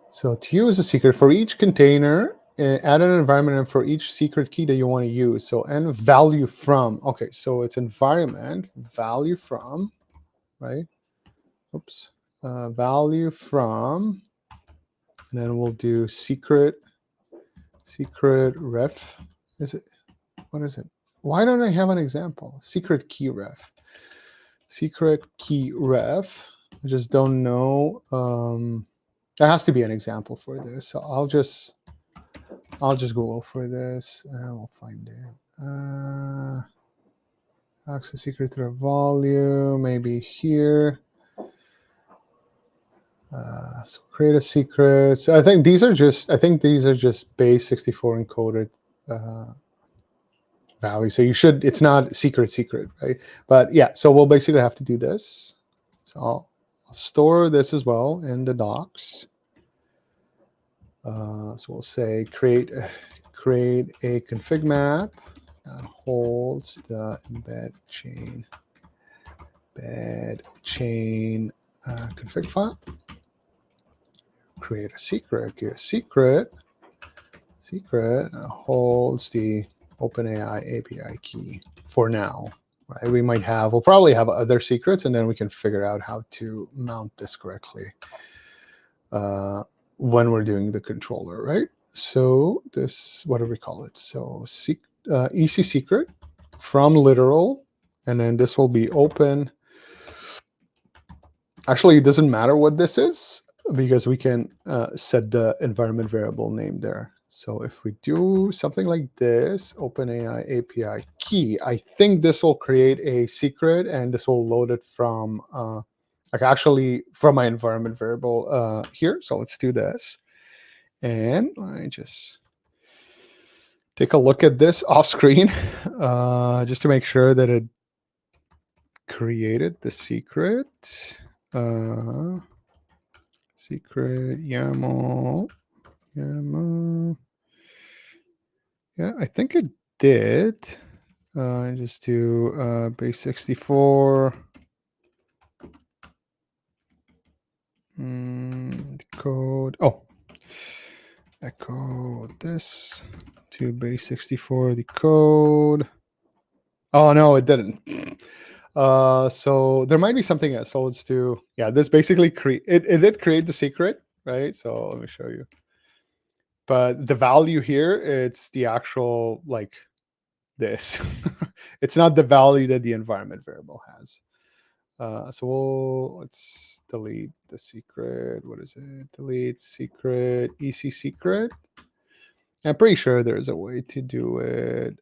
Speaker 1: So to use a secret for each container, add an environment and for each secret key that you want to use. So and value from. Okay, so it's environment value from, right? Oops. Value from, and then we'll do secret ref. Is it? What is it? Why don't I have an example? Secret key ref. Secret key ref. I just don't know. There has to be an example for this. So I'll just Google for this and we'll find it. Access secret through volume, maybe here. So create a secret. So I think these are just base 64 encoded value. So it's not secret, right? But yeah, so we'll basically have to do this. So I'll store this as well in the docs. So we'll say create a config map that holds the embed chain config file. Create a secret. Get a secret holds the OpenAI API key for now. Right? We'll probably have other secrets, and then we can figure out how to mount this correctly when we're doing the controller, right? So this, what do we call it? So EC secret from literal, and then this will be open. Actually, it doesn't matter what this is because we can set the environment variable name there. So if we do something like this, OpenAI API key, I think this will create a secret, and this will load it from actually from my environment variable here. So let's do this. And I just take a look at this off screen just to make sure that it created the secret. Secret YAML. Yeah, I think it did. Just do base 64. The code. Oh, echo this to base 64. The code. Oh no, it didn't. So there might be something else. So let's do. Yeah, this basically it did create the secret, right? So let me show you. But the value here, it's the actual like this. It's not the value that the environment variable has. So let's delete the secret. What is it? Delete secret, EC secret. I'm pretty sure there's a way to do it.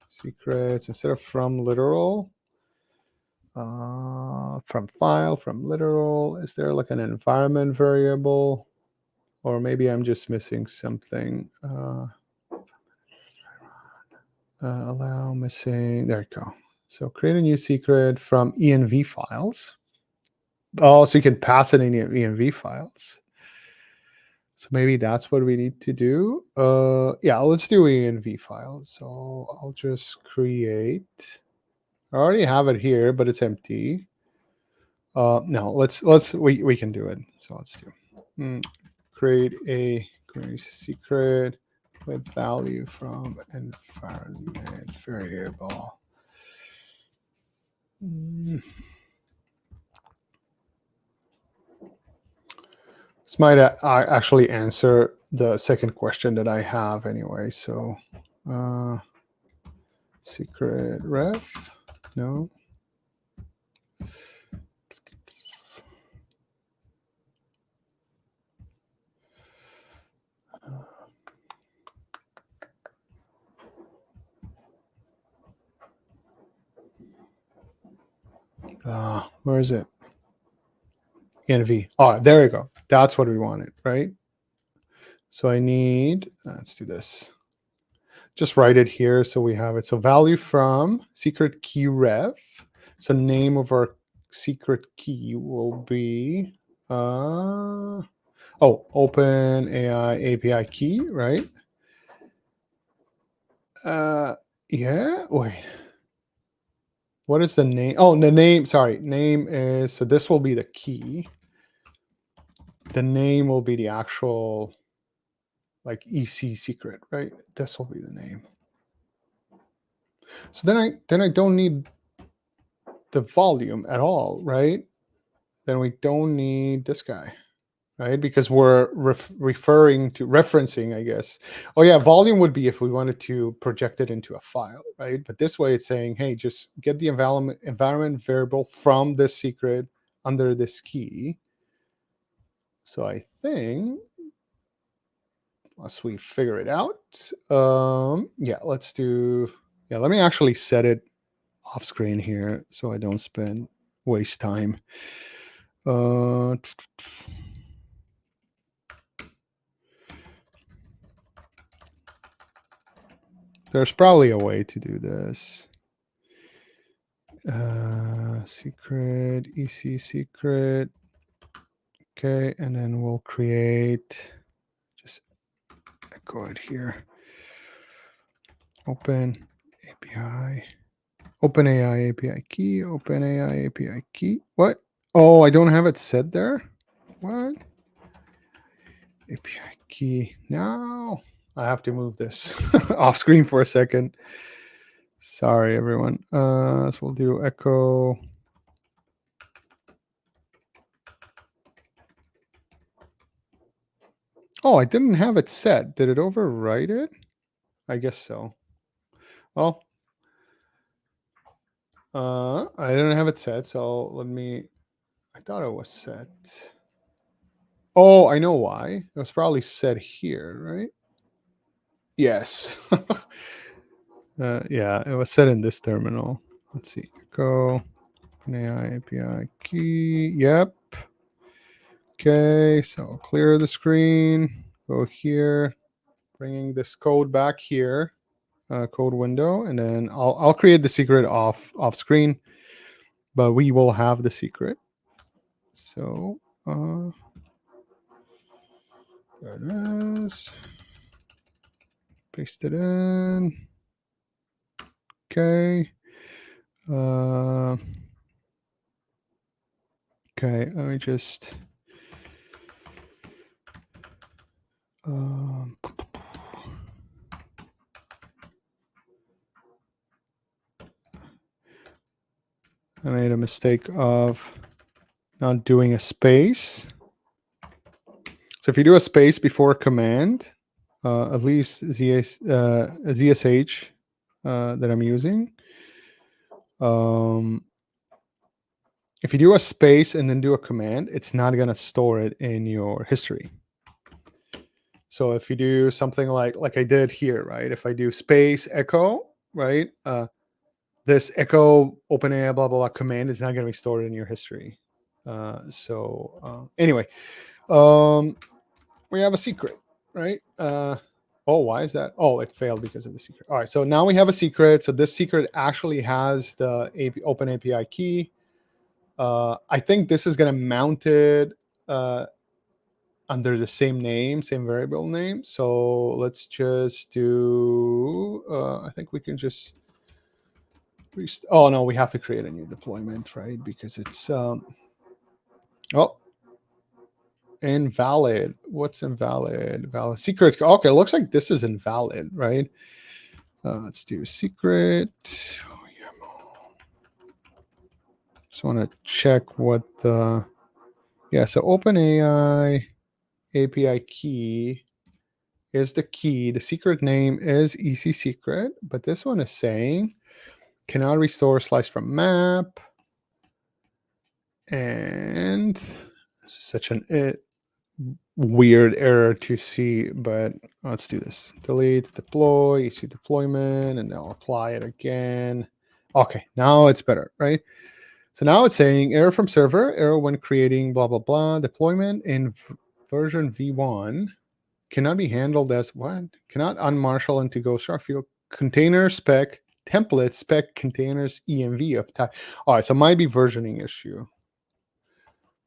Speaker 1: Secrets instead of from literal. From file, from literal. Is there like an environment variable? Or maybe I'm just missing something. Allow missing. There you go. So create a new secret from env files. Oh, so you can pass it in env files. So maybe that's what we need to do. Yeah, let's do env files. So I'll just create. I already have it here, but it's empty. No, we can do it. So let's do create a secret with value from environment variable. This might actually answer the second question that I have anyway. So secret ref, no. Where is it? Env. Oh, there you go. That's what we wanted, right? So I need, let's do this. Just write it here so we have it. So value from secret key ref. So name of our secret key will be, Open AI API key, right? Yeah, wait. What is the name? Oh, the name, sorry. Name is, so this will be the key. The name will be the actual like EC secret, right? This will be the name. So then I don't need the volume at all, right? Then we don't need this guy, right? Because we're referencing, I guess. Oh yeah, volume would be if we wanted to project it into a file, right? But this way it's saying, hey, just get the environment variable from this secret under this key. So I think, unless we figure it out, yeah, let's do, yeah, let me actually set it off screen here so I don't waste time. There's probably a way to do this. Secret, EC secret. Okay, and then we'll create, just echo it here. Open API, OpenAI API key, OpenAI API key. What? Oh, I don't have it set there? What? API key. Now I have to move this off screen for a second. Sorry, everyone. So we'll do echo. Oh, I didn't have it set. Did it overwrite it? I guess so. Well, I didn't have it set, so let me, I thought it was set. Oh, I know why. It was probably set here, right? Yes. Yeah, it was set in this terminal. Let's see. Go AI API key. Yep. Okay, so clear the screen. Go here, bringing this code back here, code window, and then I'll create the secret off screen, but we will have the secret. So there it is. Paste it in. Okay. Okay, let me just I made a mistake of not doing a space. So if you do a space before a command, at least ZSH that I'm using, if you do a space and then do a command, it's not going to store it in your history. So if you do something like I did here, right? If I do space echo, right? This echo OpenAI blah, blah, blah command is not going to be stored in your history. Anyway, we have a secret, right? Oh, why is that? Oh, it failed because of the secret. All right, so now we have a secret. So this secret actually has the Open API key. I think this is going to mount it under the same name, same variable name. So let's just do, I think we can just, oh no, we have to create a new deployment, right? Because it's, invalid. What's invalid? Valid secret. Okay, it looks like this is invalid, right? Let's do secret. Oh, yeah. Just want to check what the, yeah, so OpenAI API key is the key. The secret name is EC secret, but this one is saying cannot restore slice from map. And this is such an weird error to see, but let's do this. Delete, deploy, EC deployment, and I'll apply it again. Okay, now it's better, right? So now it's saying error from server, error when creating blah, blah, blah, deployment in version v1 cannot be handled as what? Cannot unmarshal into Ghost field container spec template spec containers env of type. All right, so might be versioning issue.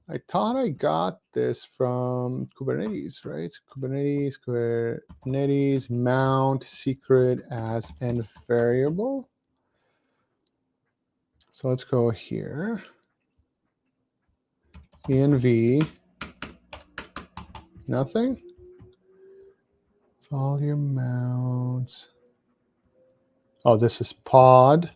Speaker 1: I thought I got this from Kubernetes, right? So Kubernetes mount secret as end variable. So let's go here. env, nothing. Volume mounts. Oh, this is pod.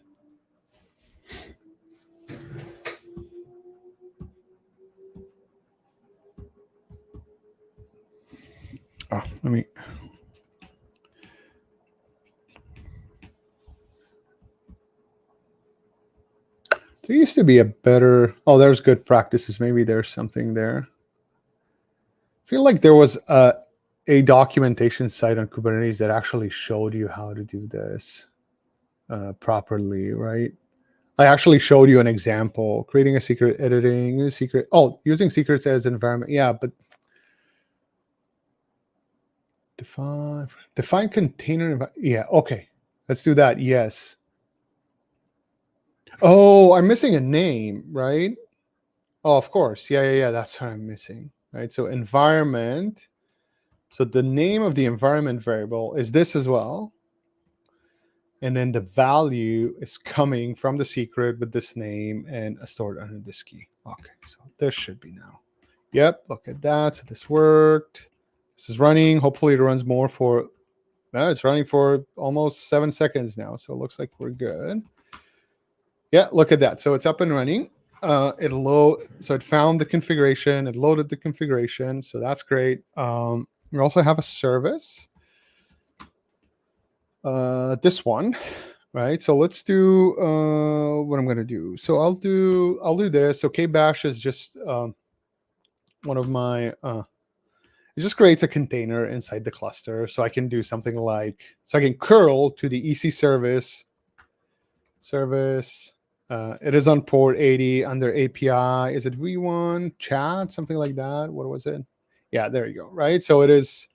Speaker 1: Oh, let me. There used to be a better. Oh, there's good practices. Maybe there's something there. I feel like there was a documentation site on Kubernetes that actually showed you how to do this properly, right? I actually showed you an example, creating a secret, editing a secret. Oh, using secrets as environment. Yeah, but define container. Yeah, okay. Let's do that. Yes. Oh, I'm missing a name, right? Oh, of course. Yeah. That's what I'm missing, right? So environment. So the name of the environment variable is this as well. And then the value is coming from the secret with this name and stored under this key. Okay, so this should be now. Yep, look at that. So this worked. This is running. Hopefully it runs more for, it's running for almost 7 seconds now. So it looks like we're good. Yeah, look at that. So it's up and running. So it found the configuration. It loaded the configuration. So that's great. We also have a service. This one. Right, so let's do what I'm going to do. So I'll do this. So kbash is just one of my. It just creates a container inside the cluster, so I can do something like, so I can curl to the EC service. It is on port 80 under API. Is it v1 chat, something like that? What was it? Yeah, there you go. Right, so it is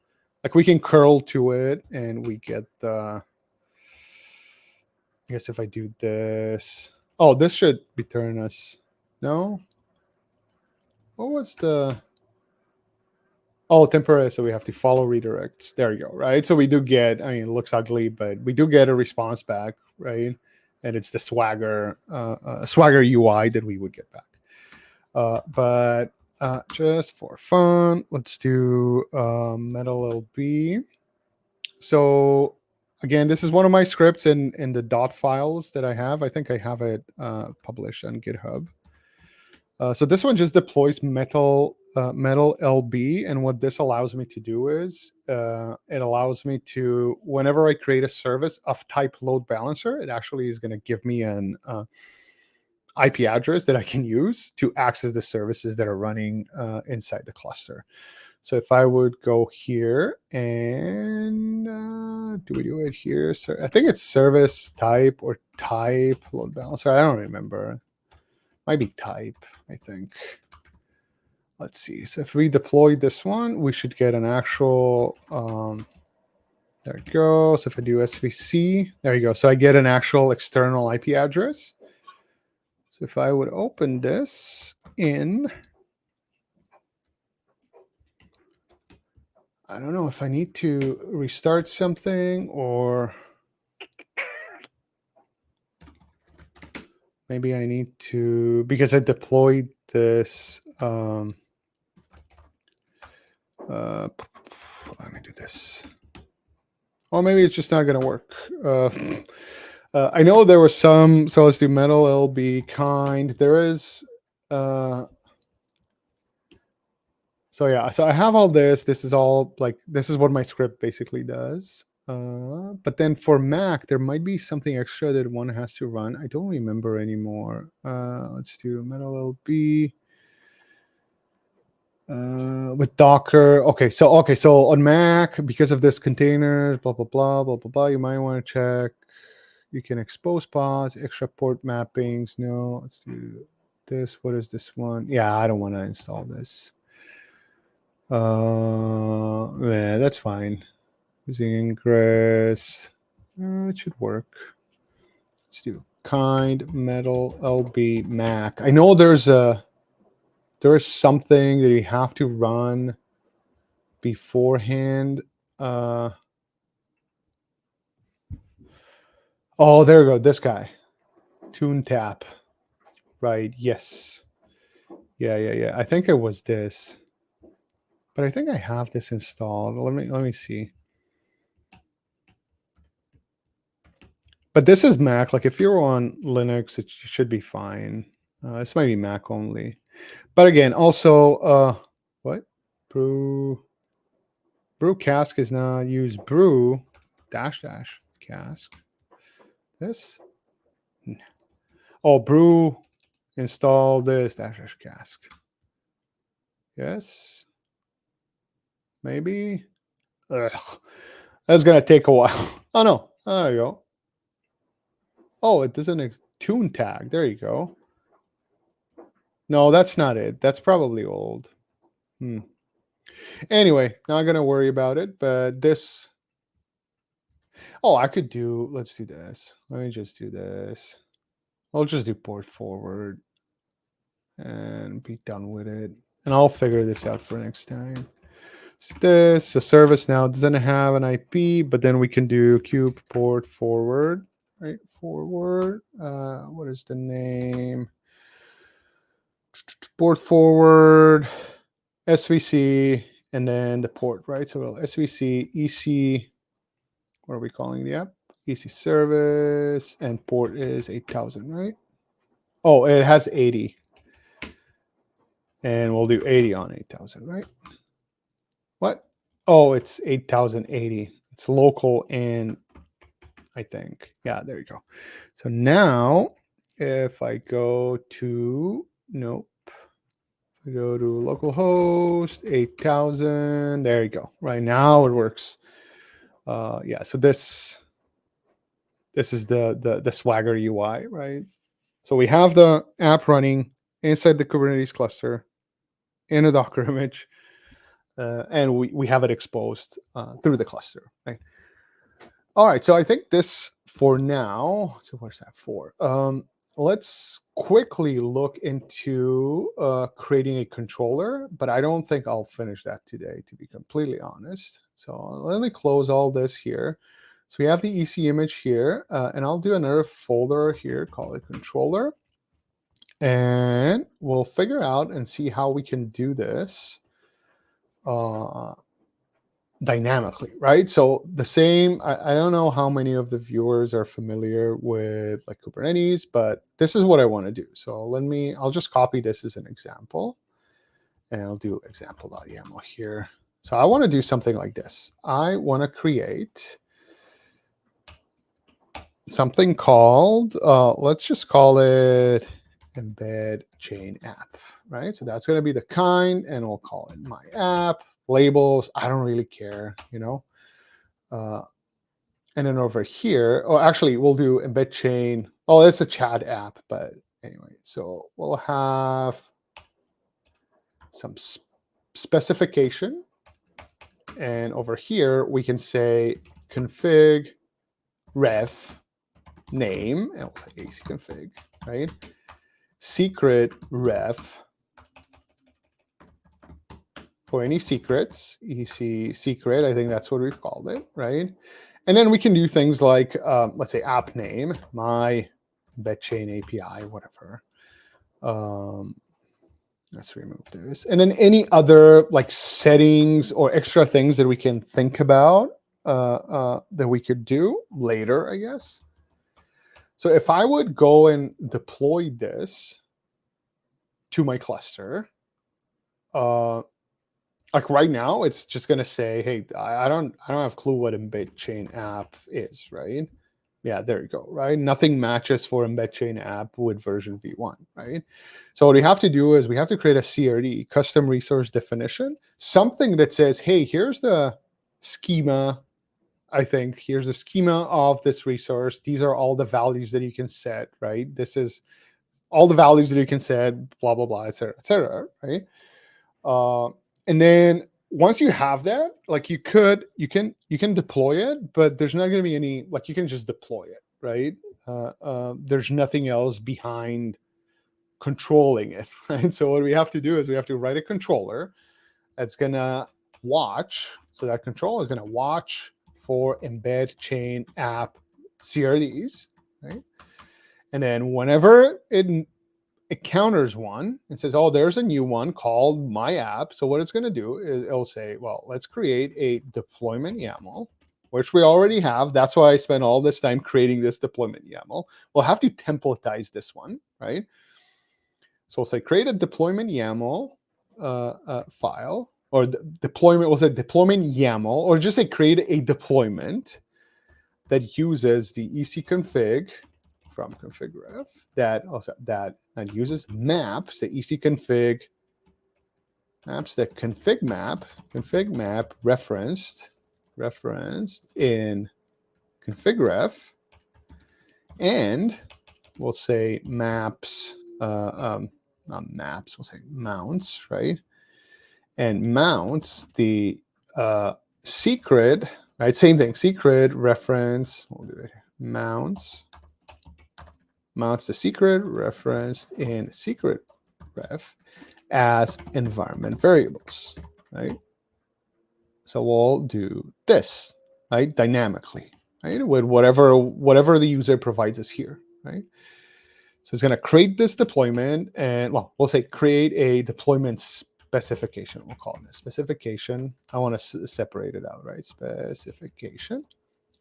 Speaker 1: like we can curl to it, and we get the. I guess if I do this, oh, this should return us. No. What was the? Oh, temporary. So we have to follow redirects. There you go. Right. So we do get. I mean, it looks ugly, but we do get a response back, right? And it's the Swagger UI that we would get back. But just for fun, let's do metal LB. So. Again, this is one of my scripts in the dot files that I have. I think I have it published on GitHub. So this one just deploys metal LB, and what this allows me to do is it allows me to, whenever I create a service of type load balancer, it actually is going to give me an IP address that I can use to access the services that are running inside the cluster. So if I would go here and do we do it here? So I think it's service type or type load balancer. I don't remember. Might be type, I think. Let's see. So if we deploy this one, we should get an actual, there we go. So if I do SVC, there you go. So I get an actual external IP address. So if I would open this in, I don't know if I need to restart something or maybe I need to, because I deployed this. Let me do this. Or maybe it's just not going to work. I know there was some, so let's do metal LB kind. There is, so yeah, so I have all this. This is all like, this is what my script basically does. But then for Mac, there might be something extra that one has to run. I don't remember anymore. Let's do metal LB with Docker. Okay, so on Mac, because of this container, blah blah blah blah blah blah, you might want to check. You can expose pods, extra port mappings. No, let's do this. What is this one? Yeah, I don't want to install this. Yeah, that's fine. Using ingress, it should work. Let's do kind metal lb mac. I know there is something that you have to run beforehand. Oh, there we go. This guy, tune tap. Right. Yes. Yeah. I think it was this, but I think I have this installed. Let me see. But this is Mac. Like if you're on Linux, it should be fine. This might be Mac only. But again, also, what? Brew cask is not use brew dash cask. This? Oh, brew install this dash cask. Yes. Maybe. Ugh. That's gonna take a while. Oh no. There you go. Oh, it doesn't tune tag. There you go. No, that's not it. That's probably old. Anyway, not gonna worry about it, but this. Oh, I could do, let's do this. Let me just do this. I'll just do port forward and be done with it. And I'll figure this out for next time. So this, so service now doesn't have an IP, but then we can do kube port forward, right? Forward. What is the name? Port forward, SVC, and then the port, right? So we'll SVC, EC, what are we calling the app? EC service, and port is 8000, right? Oh, it has 80. And we'll do 80 on 8000, right? What? Oh, it's 8080. It's local and I think. Yeah, there you go. So now if I go to, nope. If I go to localhost 8000, there you go. Right now it works. Yeah, so this is the Swagger UI, right? So we have the app running inside the Kubernetes cluster in a Docker image, and we have it exposed through the cluster, right? All right, so I think this for now, so what's that for? Let's quickly look into creating a controller, but I don't think I'll finish that today, to be completely honest. So let me close all this here. So we have the EC image here, and I'll do another folder here, call it controller. And we'll figure out and see how we can do this dynamically, right? So the same, I don't know how many of the viewers are familiar with like Kubernetes, but this is what I want to do. So I'll just copy this as an example, and I'll do example.yaml here. So I want to do something like this. I want to create something called, let's just call it Embedchain App, right? So that's going to be the kind, and we'll call it my app. Labels, I don't really care, you know. And then over here, oh, actually, we'll do Embedchain. Oh, it's a chat app, but anyway, so we'll have some specification. And over here, we can say config ref name, and we'll say AC config, right? Secret ref for any secrets, EC secret, I think that's what we've called it, right? And then we can do things like, let's say app name, my Embedchain API, whatever. Let's remove this. And then any other like settings or extra things that we can think about that we could do later, I guess. So if I would go and deploy this to my cluster, like right now, it's just going to say, hey, I don't have a clue what Embedchain app is, right? Yeah, there you go, right? Nothing matches for Embedchain app with version v1, right? So what we have to do is we have to create a CRD, custom resource definition, something that says, hey, here's the schema, I think. Here's the schema of this resource. These are all the values that you can set, right? This is all the values that you can set, blah blah blah, etc., right? And then once you have that, like you can deploy it, but there's not going to be any, like you can just deploy it, right? There's nothing else behind controlling it, right? So what we have to do is we have to write a controller that's going to watch. So that controller is going to watch for Embedchain App CRDs, right? And then whenever it counters one and says, oh, there's a new one called my app. So what it's going to do is it'll say, well, let's create a deployment YAML, which we already have. That's why I spent all this time creating this deployment YAML. We'll have to templatize this one, right? So we'll say create a deployment YAML file, or deployment, we'll say deployment YAML, or just say create a deployment that uses the ecconfig from config.ref that uses maps, the ecconfig maps, the config map referenced in config.ref, and we'll say maps, not maps, we'll say mounts, right? And mounts the secret, right? Same thing, secret reference, we'll do it here. Mounts the secret referenced in secret ref as environment variables, right? So we'll do this, right? Dynamically, right? With whatever the user provides us here, right? So it's going to create this deployment, and well, we'll say create a deployment specification. We'll call it specification. I want to separate it out, right? Specification.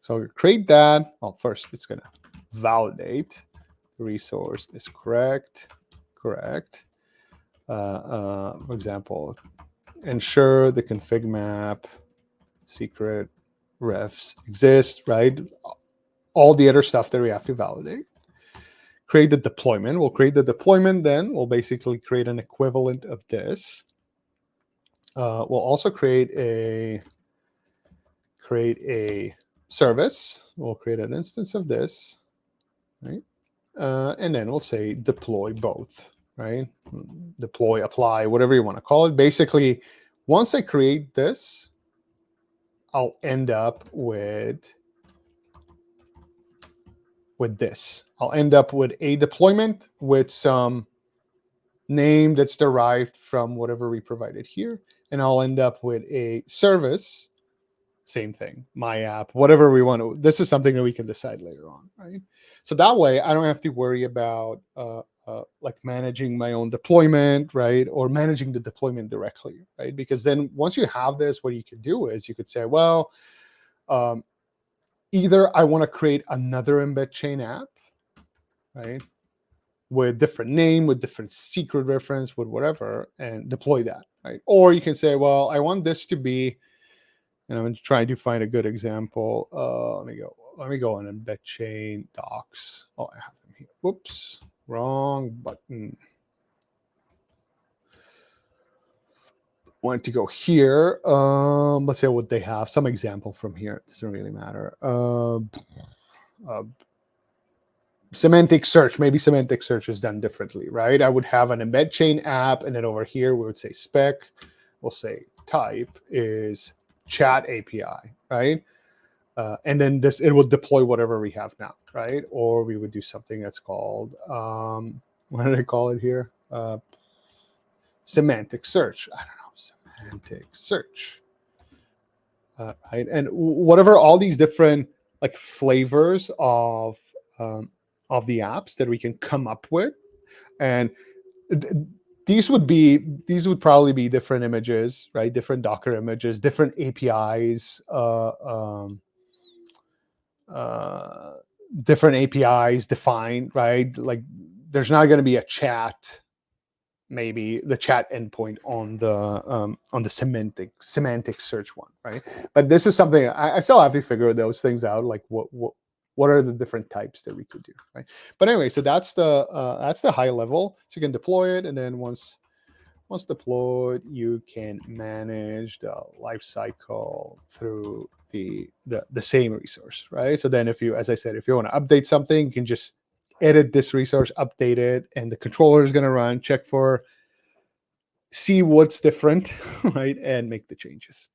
Speaker 1: So create that. Well, first it's going to validate the resource is correct. For example, ensure the config map secret refs exist, right? All the other stuff that we have to validate. Create the deployment. We'll create the deployment, then we'll basically create an equivalent of this. We'll also create a service. We'll create an instance of this, right? And then we'll say deploy both, right? Deploy, apply, whatever you want to call it. Basically, once I create this, I'll end up with this. I'll end up with a deployment with some name that's derived from whatever we provided here. And I'll end up with a service, same thing, my app, whatever we want to. This is something that we can decide later on, right? So that way I don't have to worry about like managing my own deployment, right? Or managing the deployment directly, right? Because then once you have this, what you could do is you could say, well, either I want to create another Embedchain app, right? With different name, with different secret reference, with whatever, and deploy that, right? Or you can say, well, I want this to be, and I'm trying to find a good example. Let me go on Embedchain docs. Oh, I have them here. Whoops, wrong button. Want to go here. Let's say what they have. Some example from here. It doesn't really matter. Semantic search. Maybe semantic search is done differently, right? I would have an Embedchain app, and then over here we would say spec. We'll say type is chat API, right? And then it will deploy whatever we have now, right? Or we would do something that's called, what did I call it here? Semantic search. I don't know, semantic search. Right? And whatever, all these different like flavors of the apps that we can come up with. And these would probably be different images, right? Different Docker images, different APIs, different APIs defined, right? Like there's not going to be a chat, maybe the chat endpoint on the semantic search one, right? But this is something I still have to figure those things out, like what are the different types that we could do, right? But anyway, so that's the high level. So you can deploy it, and then once deployed, you can manage the life cycle through the same resource, right? So then if you, as I said, if you want to update something, you can just edit this resource, update it, and the controller is going to run, check for, see what's different, right, and make the changes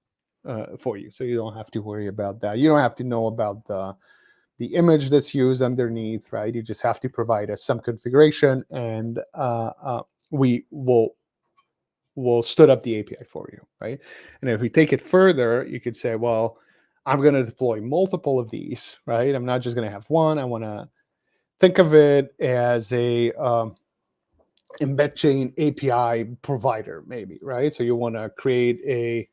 Speaker 1: for you. So you don't have to worry about that. You don't have to know about the image that's used underneath, right? You just have to provide us some configuration, and we will stood up the API for you, right? And if we take it further, you could say, well, I'm going to deploy multiple of these, right? I'm not just going to have one. I want to think of it as a Embedchain API provider, maybe, right? So you want to create a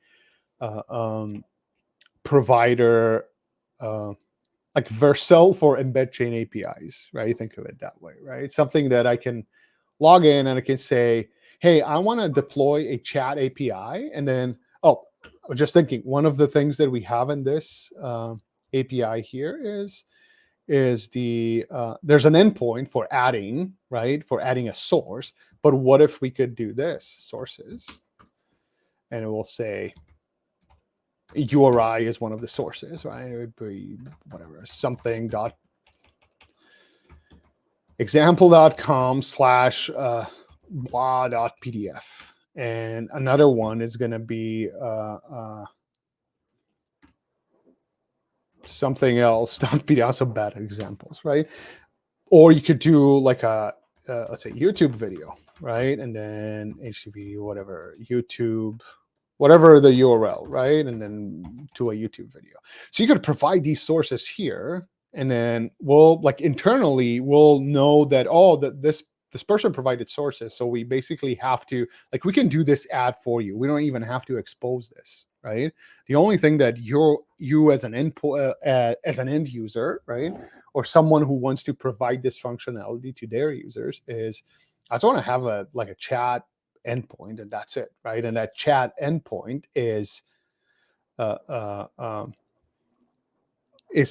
Speaker 1: provider like Vercel for Embedchain APIs, right? Think of it that way, right? Something that I can log in and I can say, hey, I want to deploy a chat API. And then, I was just thinking, one of the things that we have in this API here is the there's an endpoint for adding, right? For adding a source. But what if we could do this, sources? And it will say URI is one of the sources, right? It would be whatever, something dot example.com slash blah.pdf. And another one is going to be something else. Also bad examples, right? Or you could do like a, let's say YouTube video, right? And then HTTP, whatever, YouTube, whatever the URL, right? And then to a YouTube video. So you could provide these sources here, and then we'll, like, internally, we'll know that, oh, that this person provided sources. So we basically have to, like, we can do this ad for you. We don't even have to expose this, right? The only thing that you as an input, as an end user, right, or someone who wants to provide this functionality to their users is, I just want to have a chat endpoint, and that's it, right? And that chat endpoint is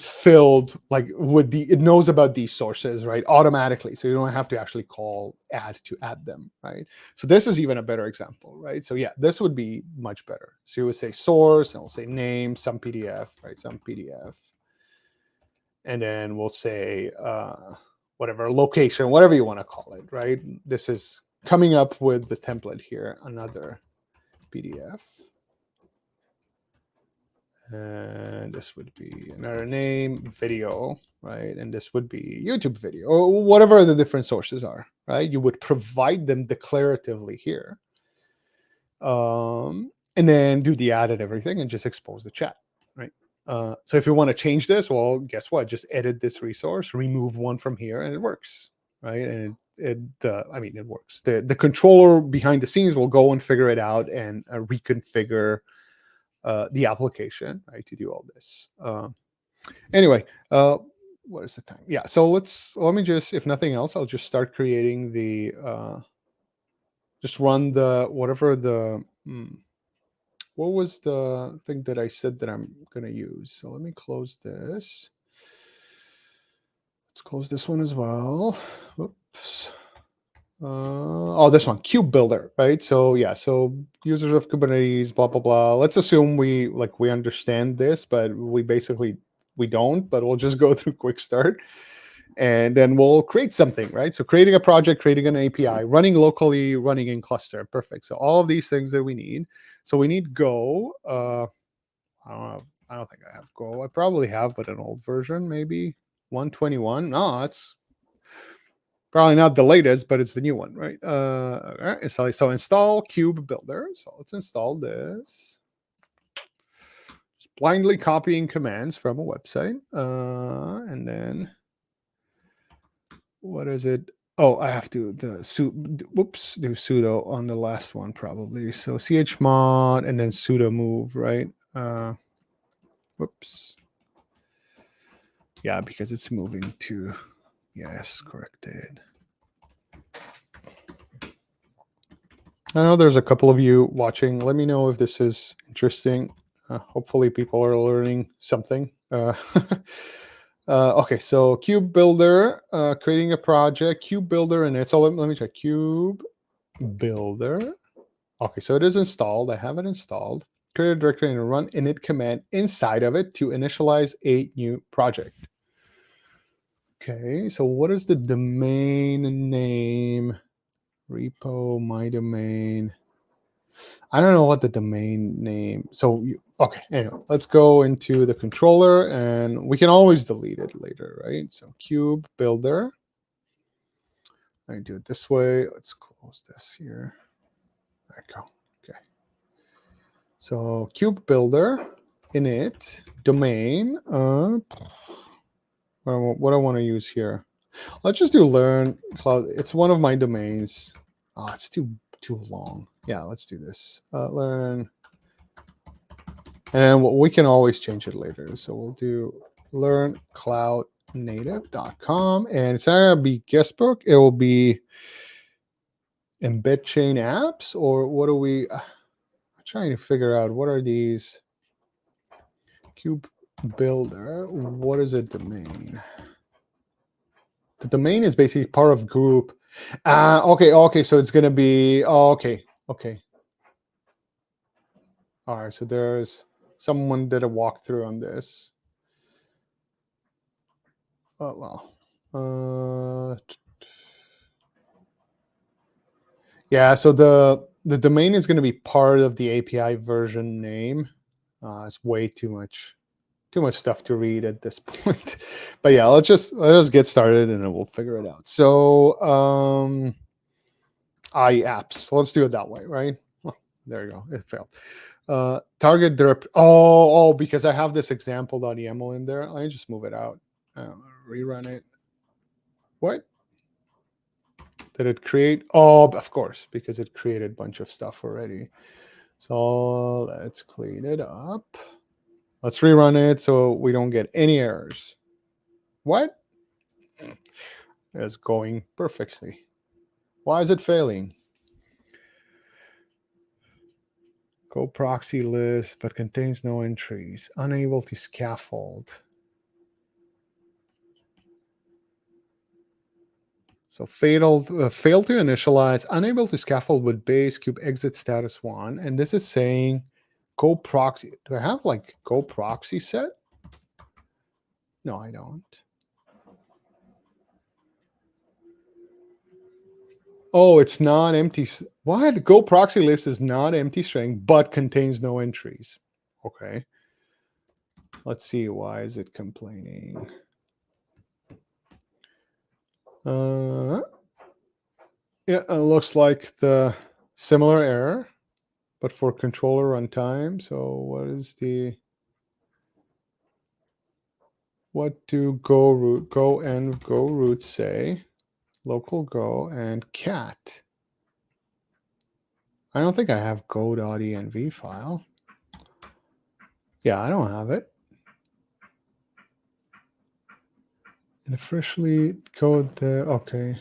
Speaker 1: filled like with it knows about these sources, right, automatically. So you don't have to actually call add to add them, right? So this is even a better example, right? So yeah, this would be much better. So you would say source, and we'll say name, some PDF, right? Some PDF. And then we'll say whatever location, whatever you want to call it, right? This is coming up with the template here, another PDF. And this would be another name, video, right? And this would be YouTube video, or whatever the different sources are, right? You would provide them declaratively here. And then do the add and everything and just expose the chat, right? So if you want to change this, well, guess what? Just edit this resource, remove one from here, and it works, right? And it works. The controller behind the scenes will go and figure it out and reconfigure the application, right, to do all this. Anyway, what is the time? Yeah, so let me just, if nothing else, I'll just start creating the, just run the, whatever the, what was the thing that I said that I'm going to use? So let me close this. Let's close this one as well. Oops. This one, Kube Builder, right? So yeah, so users of Kubernetes, blah, blah, blah. Let's assume we understand this, but we don't, but we'll just go through quick start. And then we'll create something, right? So creating a project, creating an API, running locally, running in cluster. Perfect. So all of these things that we need. So we need Go. I don't think I have Go. I probably have, but an old version, maybe 121. No, it's probably not the latest, but it's the new one, right? All right. So install Kube Builder. So let's install this. Just blindly copying commands from a website. And then what is it? Oh, I have to do sudo on the last one probably. So chmod and then sudo move, right? Whoops. Yeah, because it's moving to, yes, corrected. I know there's a couple of you watching. Let me know if this is interesting. Hopefully people are learning something. Okay, so Kube Builder, creating a project, Kube Builder, and it's all, let me check, Kube Builder. Okay, so it is installed. I have it installed. Create a directory and run init command inside of it to initialize a new project. Okay, so what is the domain name? Repo, my domain. I don't know what the domain name. So, okay, anyway, let's go into the controller and we can always delete it later, right? So cube builder. I do it this way. Let's close this here. There we go. Okay. So cube builder, init, domain. What I want to use here. Let's just do learn cloud. It's one of my domains. Oh, it's too long. Yeah, let's do this. Learn. And we can always change it later. So we'll do learncloudnative.com. And it's not going to be guestbook. It will be Embedchain apps. Or what are we? I'm trying to figure out what are these. Cube builder. What is a domain? The domain is basically part of group. Okay. So it's going to be. Okay. All right. So there's someone did a walkthrough on this. Oh, well. Yeah, so the domain is going to be part of the API version name. It's way too much stuff to read at this point. But yeah, let's just get started and then we'll figure it out. So apps. Let's do it that way, right? Oh, there you go. It failed. Target derp. Oh, because I have this example.yaml in there. Let me just move it out. Rerun it. What? Did it create? Oh, of course, because it created a bunch of stuff already. So let's clean it up. Let's rerun it so we don't get any errors. What? It's going perfectly. Why is it failing? Go proxy list, but contains no entries. Unable to scaffold. So failed to initialize, unable to scaffold with base kube exit status 1. And this is saying go proxy. Do I have like go proxy set? No, I don't. Oh, it's not empty. What? Go proxy list is not empty string, but contains no entries. Okay. Let's see. Why is it complaining? Yeah, it looks like the similar error, but for controller runtime. So what do go and go root say? Local go and cat. I don't think I have go.env file. Yeah, I don't have it. And officially code the, okay.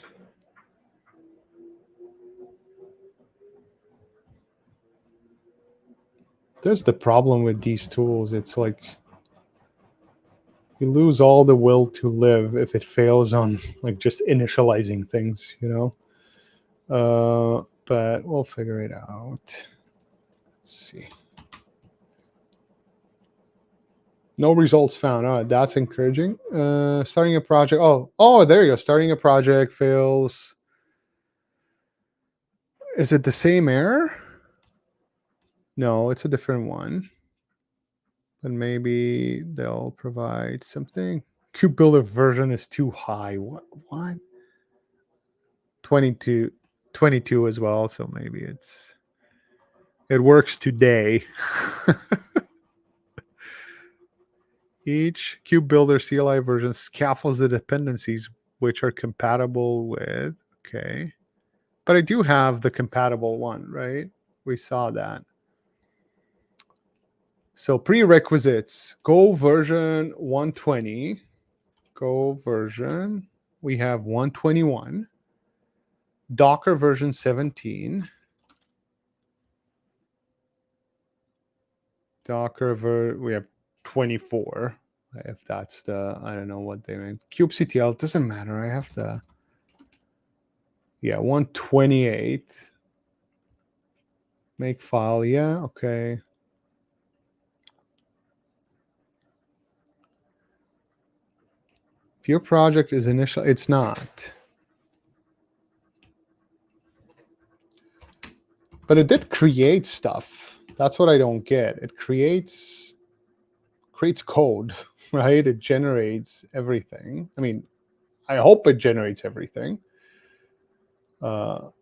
Speaker 1: There's the problem with these tools. It's like you lose all the will to live if it fails on like just initializing things, you know? But we'll figure it out. Let's see. No results found. That's encouraging. Starting a project. Oh, there you go. Starting a project fails. Is it the same error? No, it's a different one. But maybe they'll provide something. Kube Builder version is too high. What? 22 as well. So maybe it works today. Each Kube Builder CLI version scaffolds the dependencies which are compatible with. Okay. But I do have the compatible one, right? We saw that. So prerequisites, Go version 120. Go version, we have 121. Docker version 17. We have 24. If that's the, I don't know what they mean. kubectl, doesn't matter. I have the, 128. Make file, yeah, okay. If your project is initial, it's not. But it did create stuff. That's what I don't get. It creates code, right? It generates everything. I mean, I hope it generates everything. Well,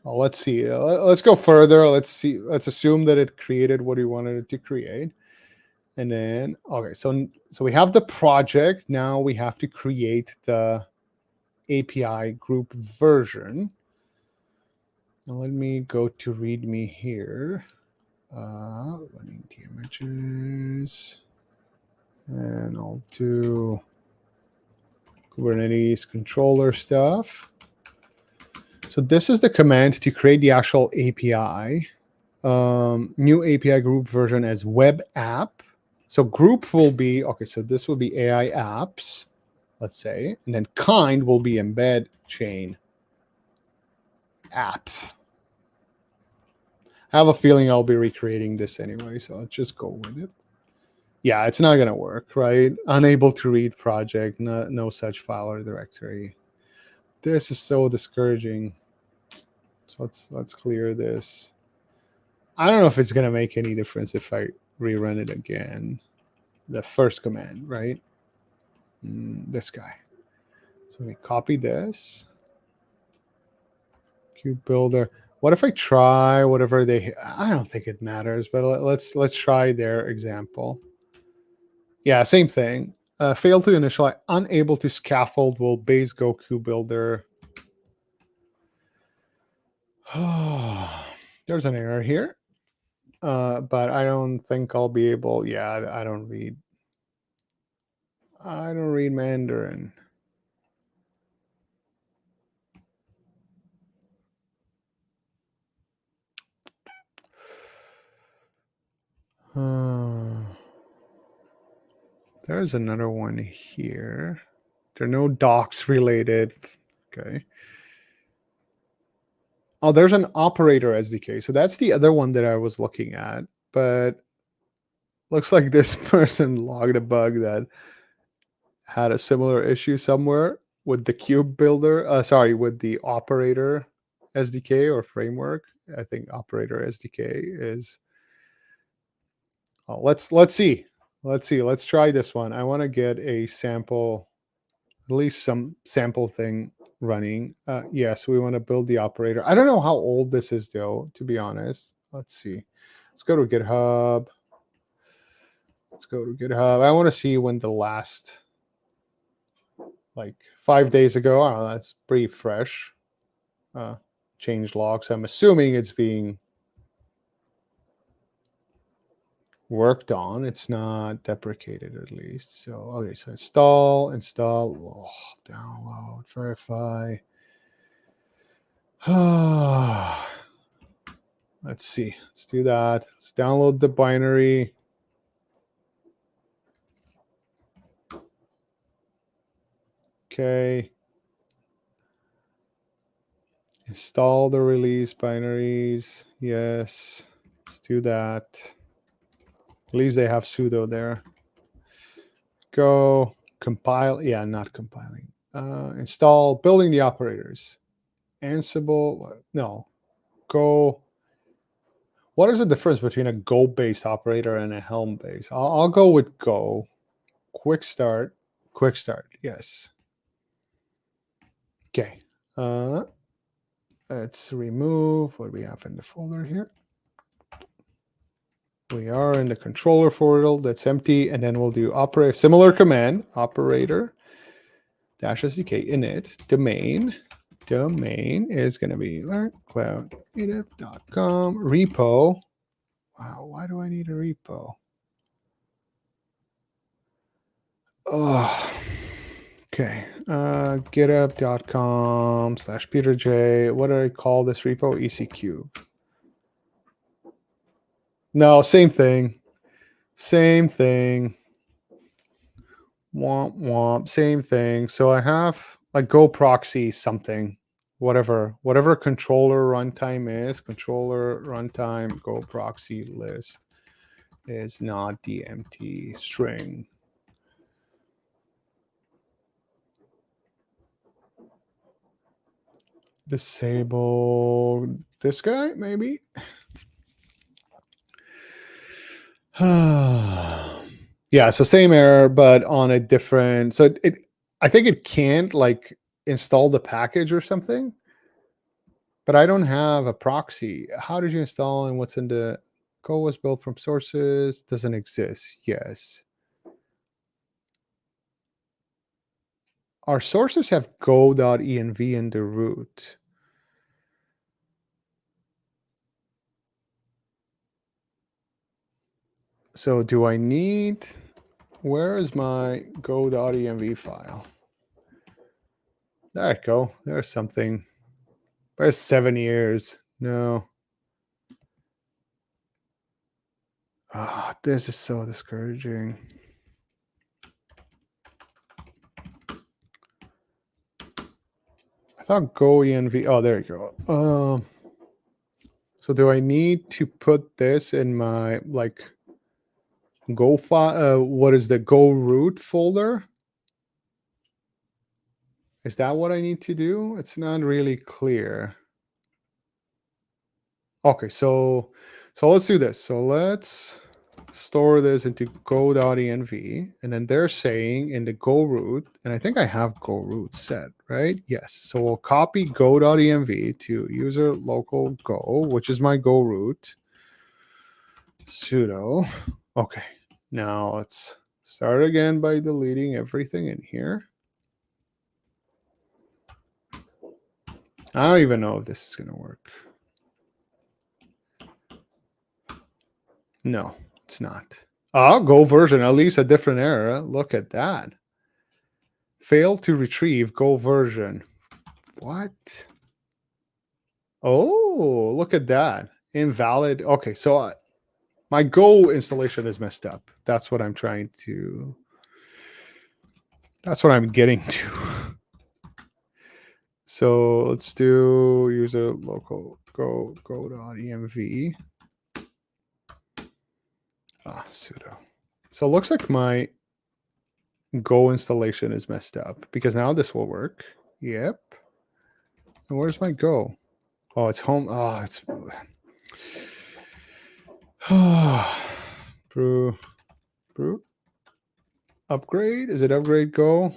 Speaker 1: let's see. Let's go further. Let's see. Let's assume that it created what we wanted it to create. And then, okay, so we have the project. Now we have to create the API group version. Now let me go to README here. Running the images. And I'll do Kubernetes controller stuff. So this is the command to create the actual API. New API group version as web app. So group will be, okay, so this will be AI apps, let's say, and then kind will be Embedchain App. I have a feeling I'll be recreating this anyway, so let's just go with it. Yeah, it's not going to work, right? Unable to read project, no such file or directory. This is so discouraging. So let's clear this. I don't know if it's going to make any difference if I rerun it again. The first command, right? This guy. So we copy this. Cube builder. What if I try whatever they? I don't think it matters, but let's try their example. Yeah, same thing. Failed to initialize. Unable to scaffold. Will base go cube builder. There's an error here, but I don't think I'll be able. Yeah, I don't read Mandarin. There's another one here. There are no docs related. Okay. Oh, there's an operator SDK. So that's the other one that I was looking at. But looks like this person logged a bug that had a similar issue somewhere with the cube builder. With the operator SDK or framework. I think operator SDK is. Oh, let's see. Let's try this one. I want to get a sample, at least some sample thing running. Yes, we want to build the operator. I don't know how old this is though, to be honest. Let's see. Let's go to GitHub. I want to see when the last, like 5 days ago. Oh, that's pretty fresh. Change logs. I'm assuming it's being worked on. It's not deprecated at least. So okay, so install, download, verify. Let's see. Let's do that. Let's download the binary. Okay. Install the release binaries. Yes. Let's do that. At least they have sudo there. Go compile. Yeah, not compiling. Install building the operators. Ansible. No. Go. What is the difference between a Go-based operator and a Helm-based? I'll go with Go. Quick start. Yes. Okay. Let's remove what we have in the folder here. We are in the controller folder that's empty, and then we'll do operator, similar command, operator -SDK init domain. Domain is going to be cloud-native.com repo. Wow, why do I need a repo? Oh, okay. github.com/PeterJ. What do I call this repo? ECQ. No, same thing. Womp, same thing. So I have like go proxy something, whatever controller runtime is, controller runtime go proxy list. is not the empty string. Disable this guy, maybe. Yeah, so same error, but on a different. So I think it can't like install the package or something. But I don't have a proxy. How did you install and what's in the code was built from sources? Doesn't exist. Yes. Our sources have go.env in the root. So do I need, where is my go.env file? There I go. There's something. There's 7 years. No. Ah, this is so discouraging. I thought go env. Oh, there you go. So do I need to put this in my like go file? What is the go root folder? Is that what I need to do? It's not really clear. Okay, so let's do this. So let's store this into go.env, and then they're saying in the go root, and I think I have go root set, right? Yes. So we'll copy go.env to user local go, which is my go root, sudo. Okay, now let's start again by deleting everything in here. I don't even know if this is going to work. No, it's not. Oh, go version, at least a different error. Look at that. Failed to retrieve go version. What? Oh, look at that. Invalid. Okay, so my Go installation is messed up. That's what I'm trying to. That's what I'm getting to. So let's do user local go.env. Sudo. So it looks like my Go installation is messed up because now this will work. Yep. And where's my Go? Oh, it's home. Oh, it's brew upgrade. Is it upgrade Go?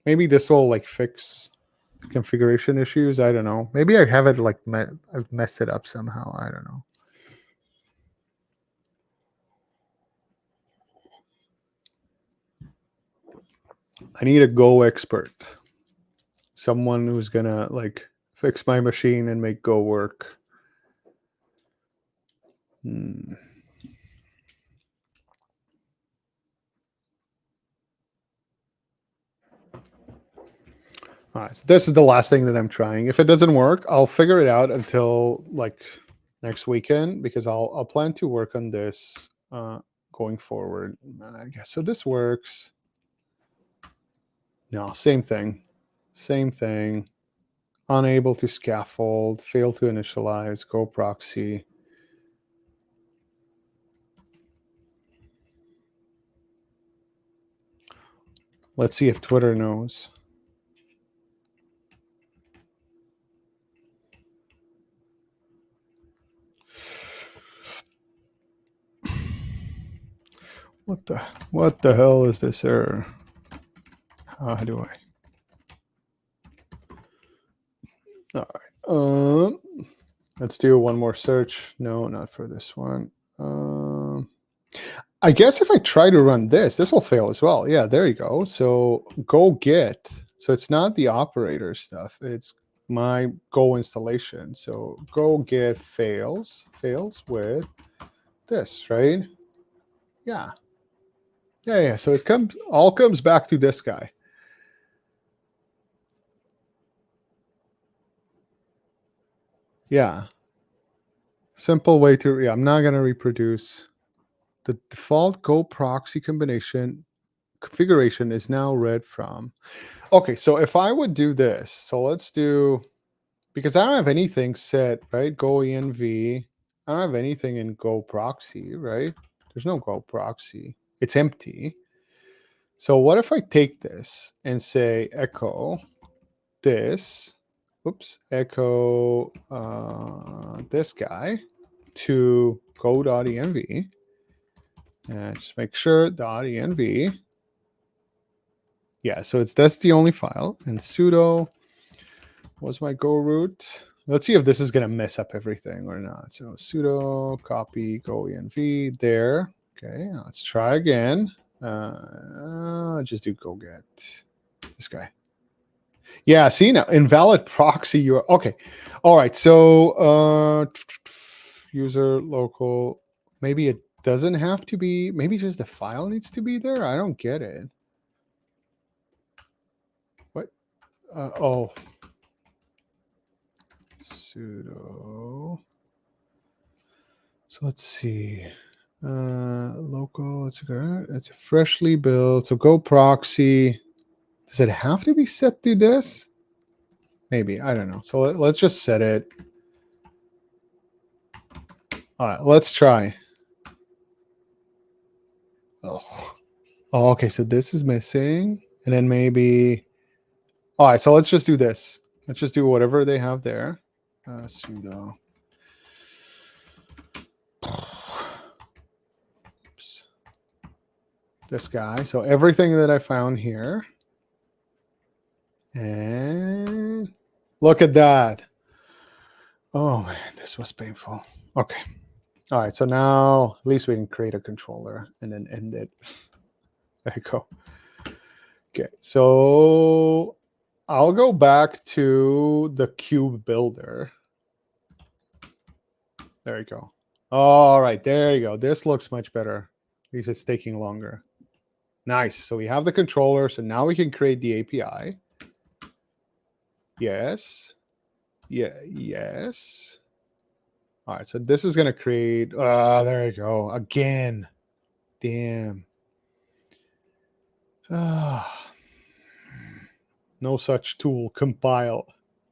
Speaker 1: Maybe this will like fix configuration issues. I don't know. Maybe I have it like I've messed it up somehow. I don't know. I need a Go expert. Someone who's gonna like fix my machine and make Go work. All right, so this is the last thing that I'm trying. If it doesn't work, I'll figure it out until like next weekend because I'll plan to work on this going forward. I guess so. This works. No, same thing. Same thing. Unable to scaffold, fail to initialize, go proxy. Let's see if Twitter knows. What the hell is this error? How do I? All right. Let's do one more search. No, not for this one. I guess if I try to run this will fail as well. Yeah, there you go. So go get. So it's not the operator stuff. It's my Go installation. So go get fails with this, right? Yeah. Yeah. So it all comes back to this guy. Yeah. Simple way to, yeah, I'm not going to reproduce. The default Go proxy configuration is now read from. Okay, so if I would do this, so let's do, because I don't have anything set, right? Go env I don't have anything in Go proxy, right? There's no Go proxy. It's empty. So what if I take this and say echo this, echo this guy to go.env. And just make sure .env. Yeah, so that's the only file. And sudo was my go root. Let's see if this is going to mess up everything or not. So sudo copy go env there. Okay, let's try again. Just do go get this guy. Yeah, see now, invalid proxy URL. Okay, all right. So user local. Maybe it doesn't have to be. Maybe just the file needs to be there. I don't get it. What? Oh. Sudo. So let's see. Local. It's a freshly built. So go proxy. Does it have to be set to this? Maybe. I don't know. So let's just set it. All right. Let's try. Oh. Oh, okay. So this is missing. And then maybe. All right. So let's just do this. Let's just do whatever they have there. Sudo. Oops. This guy. So everything that I found here. And look at that. Oh man, this was painful. Okay. All right. So now at least we can create a controller and then end it. There you go. Okay. So I'll go back to the cube builder. There you go. All right. There you go. This looks much better. At least it's taking longer. Nice. So we have the controller. So now we can create the API. Yes. Yeah. Yes. All right. So this is going to create. There you go. Again. Damn. No such tool. Compile.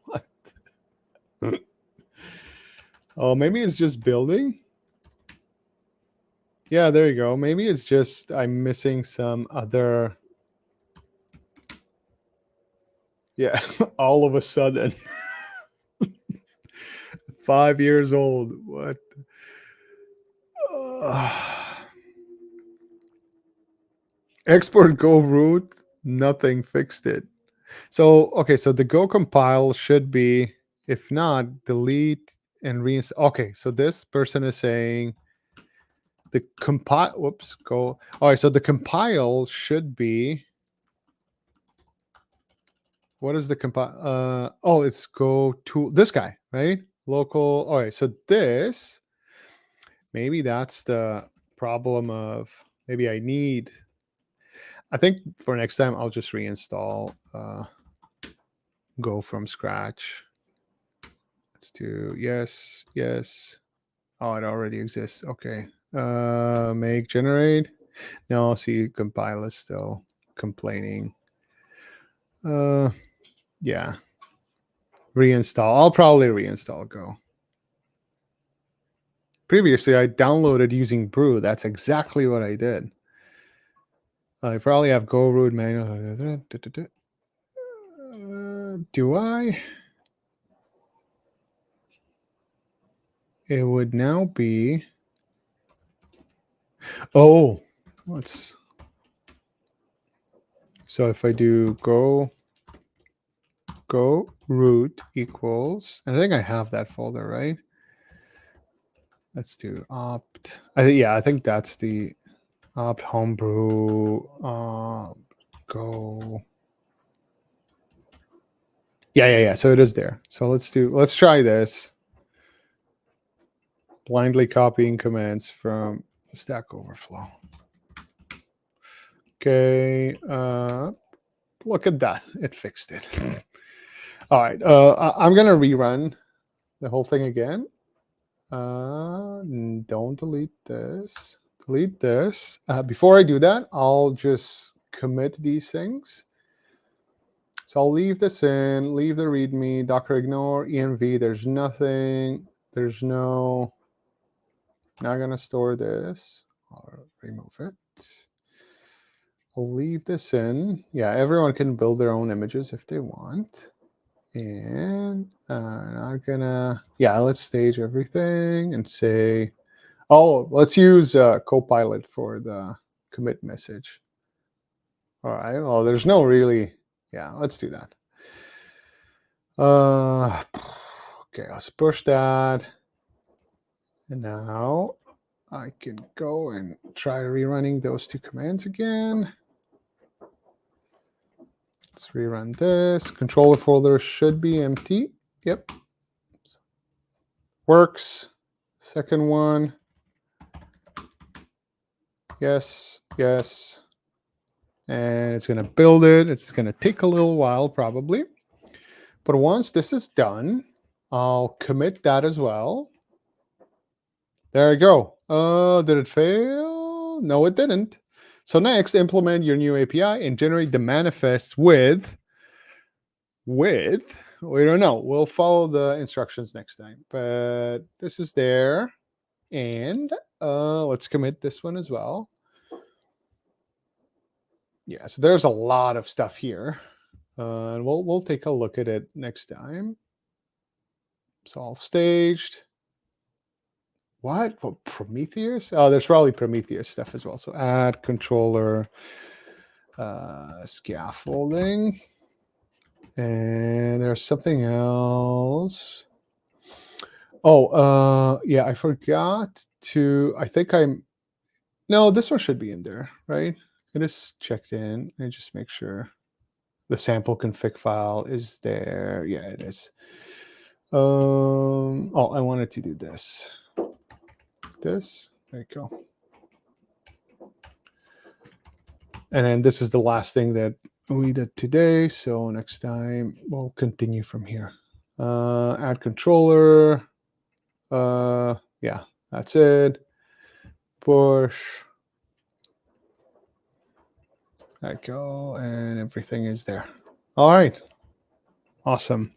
Speaker 1: What? Oh, maybe it's just building. Yeah, there you go. Maybe it's just I'm missing some other. Yeah, all of a sudden. 5 years old. What? Export go root. Nothing fixed it. So, okay, so the go compile should be, if not, delete and reinstall. Okay, so this person is saying the compile, whoops, go. All right, so the compile should be, what is the compile? Oh, it's go to this guy, right? Local. All right, so this, maybe that's the problem of, maybe I think for next time, I'll just reinstall go from scratch. Let's do yes, yes. Oh, it already exists. Okay. Make generate. No, see, compile is still complaining. Yeah. Reinstall. I'll probably reinstall Go. Previously, I downloaded using Brew. That's exactly what I did. I probably have Go root manual. Do I? It would now be. Oh, what's. So if I do go root equals, and I think I have that folder, right? Let's do opt. I think that's the opt homebrew go. Yeah. So it is there. So let's try this. Blindly copying commands from Stack Overflow. Okay. Look at that. It fixed it. All right. I'm going to rerun the whole thing again. Don't delete this. Delete this. Before I do that, I'll just commit these things. So I'll leave this in, leave the README, Docker ignore, env. There's nothing. There's no. Not going to store this. I'll remove it. I'll leave this in. Yeah, everyone can build their own images if they want. And I'm gonna, yeah, let's stage everything and say, oh, let's use Copilot for the commit message. All right, well, there's no really, yeah, let's do that. Okay, let's push that. And now I can go and try rerunning those two commands again. Let's rerun this. Controller folder should be empty. Yep. Works. Second one. Yes, yes. And it's going to build it. It's going to take a little while probably. But once this is done, I'll commit that as well. There you go. Did it fail? No, it didn't. So next, implement your new API and generate the manifests with, we don't know. We'll follow the instructions next time. But this is there. And let's commit this one as well. Yeah, so there's a lot of stuff here. And we'll take a look at it next time. It's all staged. What? Prometheus? Oh, there's probably Prometheus stuff as well. So add controller scaffolding. And there's something else. Oh, yeah, I forgot to, no, this one should be in there, right? It is checked in. Let me just make sure the sample config file is there. Yeah, it is. Oh, I wanted to do this. There you go. And then this is the last thing that we did today. So next time we'll continue from here. Add controller. Yeah, that's it. Push. There you go. And everything is there. All right. Awesome.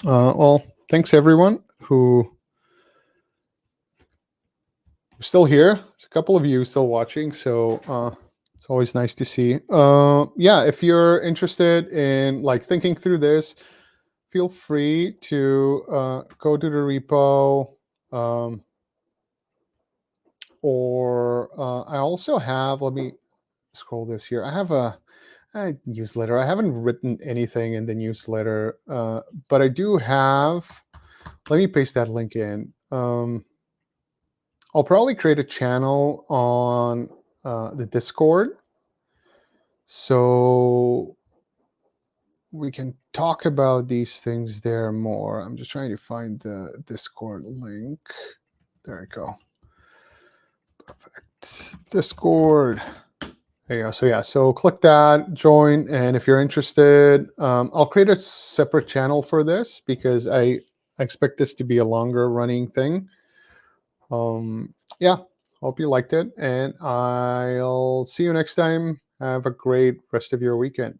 Speaker 1: Well, thanks everyone who still here. There's a couple of you still watching, so it's always nice to see. Yeah, if you're interested in like thinking through this, feel free to go to the repo. Or I also have, let me scroll this here. I have a newsletter. I haven't written anything in the newsletter, but I do have, let me paste that link in. I'll probably create a channel on the Discord, so we can talk about these things there more. I'm just trying to find the Discord link. There we go. Perfect. Discord. There you go. So yeah, so click that, join, and if you're interested, I'll create a separate channel for this because I expect this to be a longer running thing. Yeah, hope you liked it, and I'll see you next time. Have a great rest of your weekend.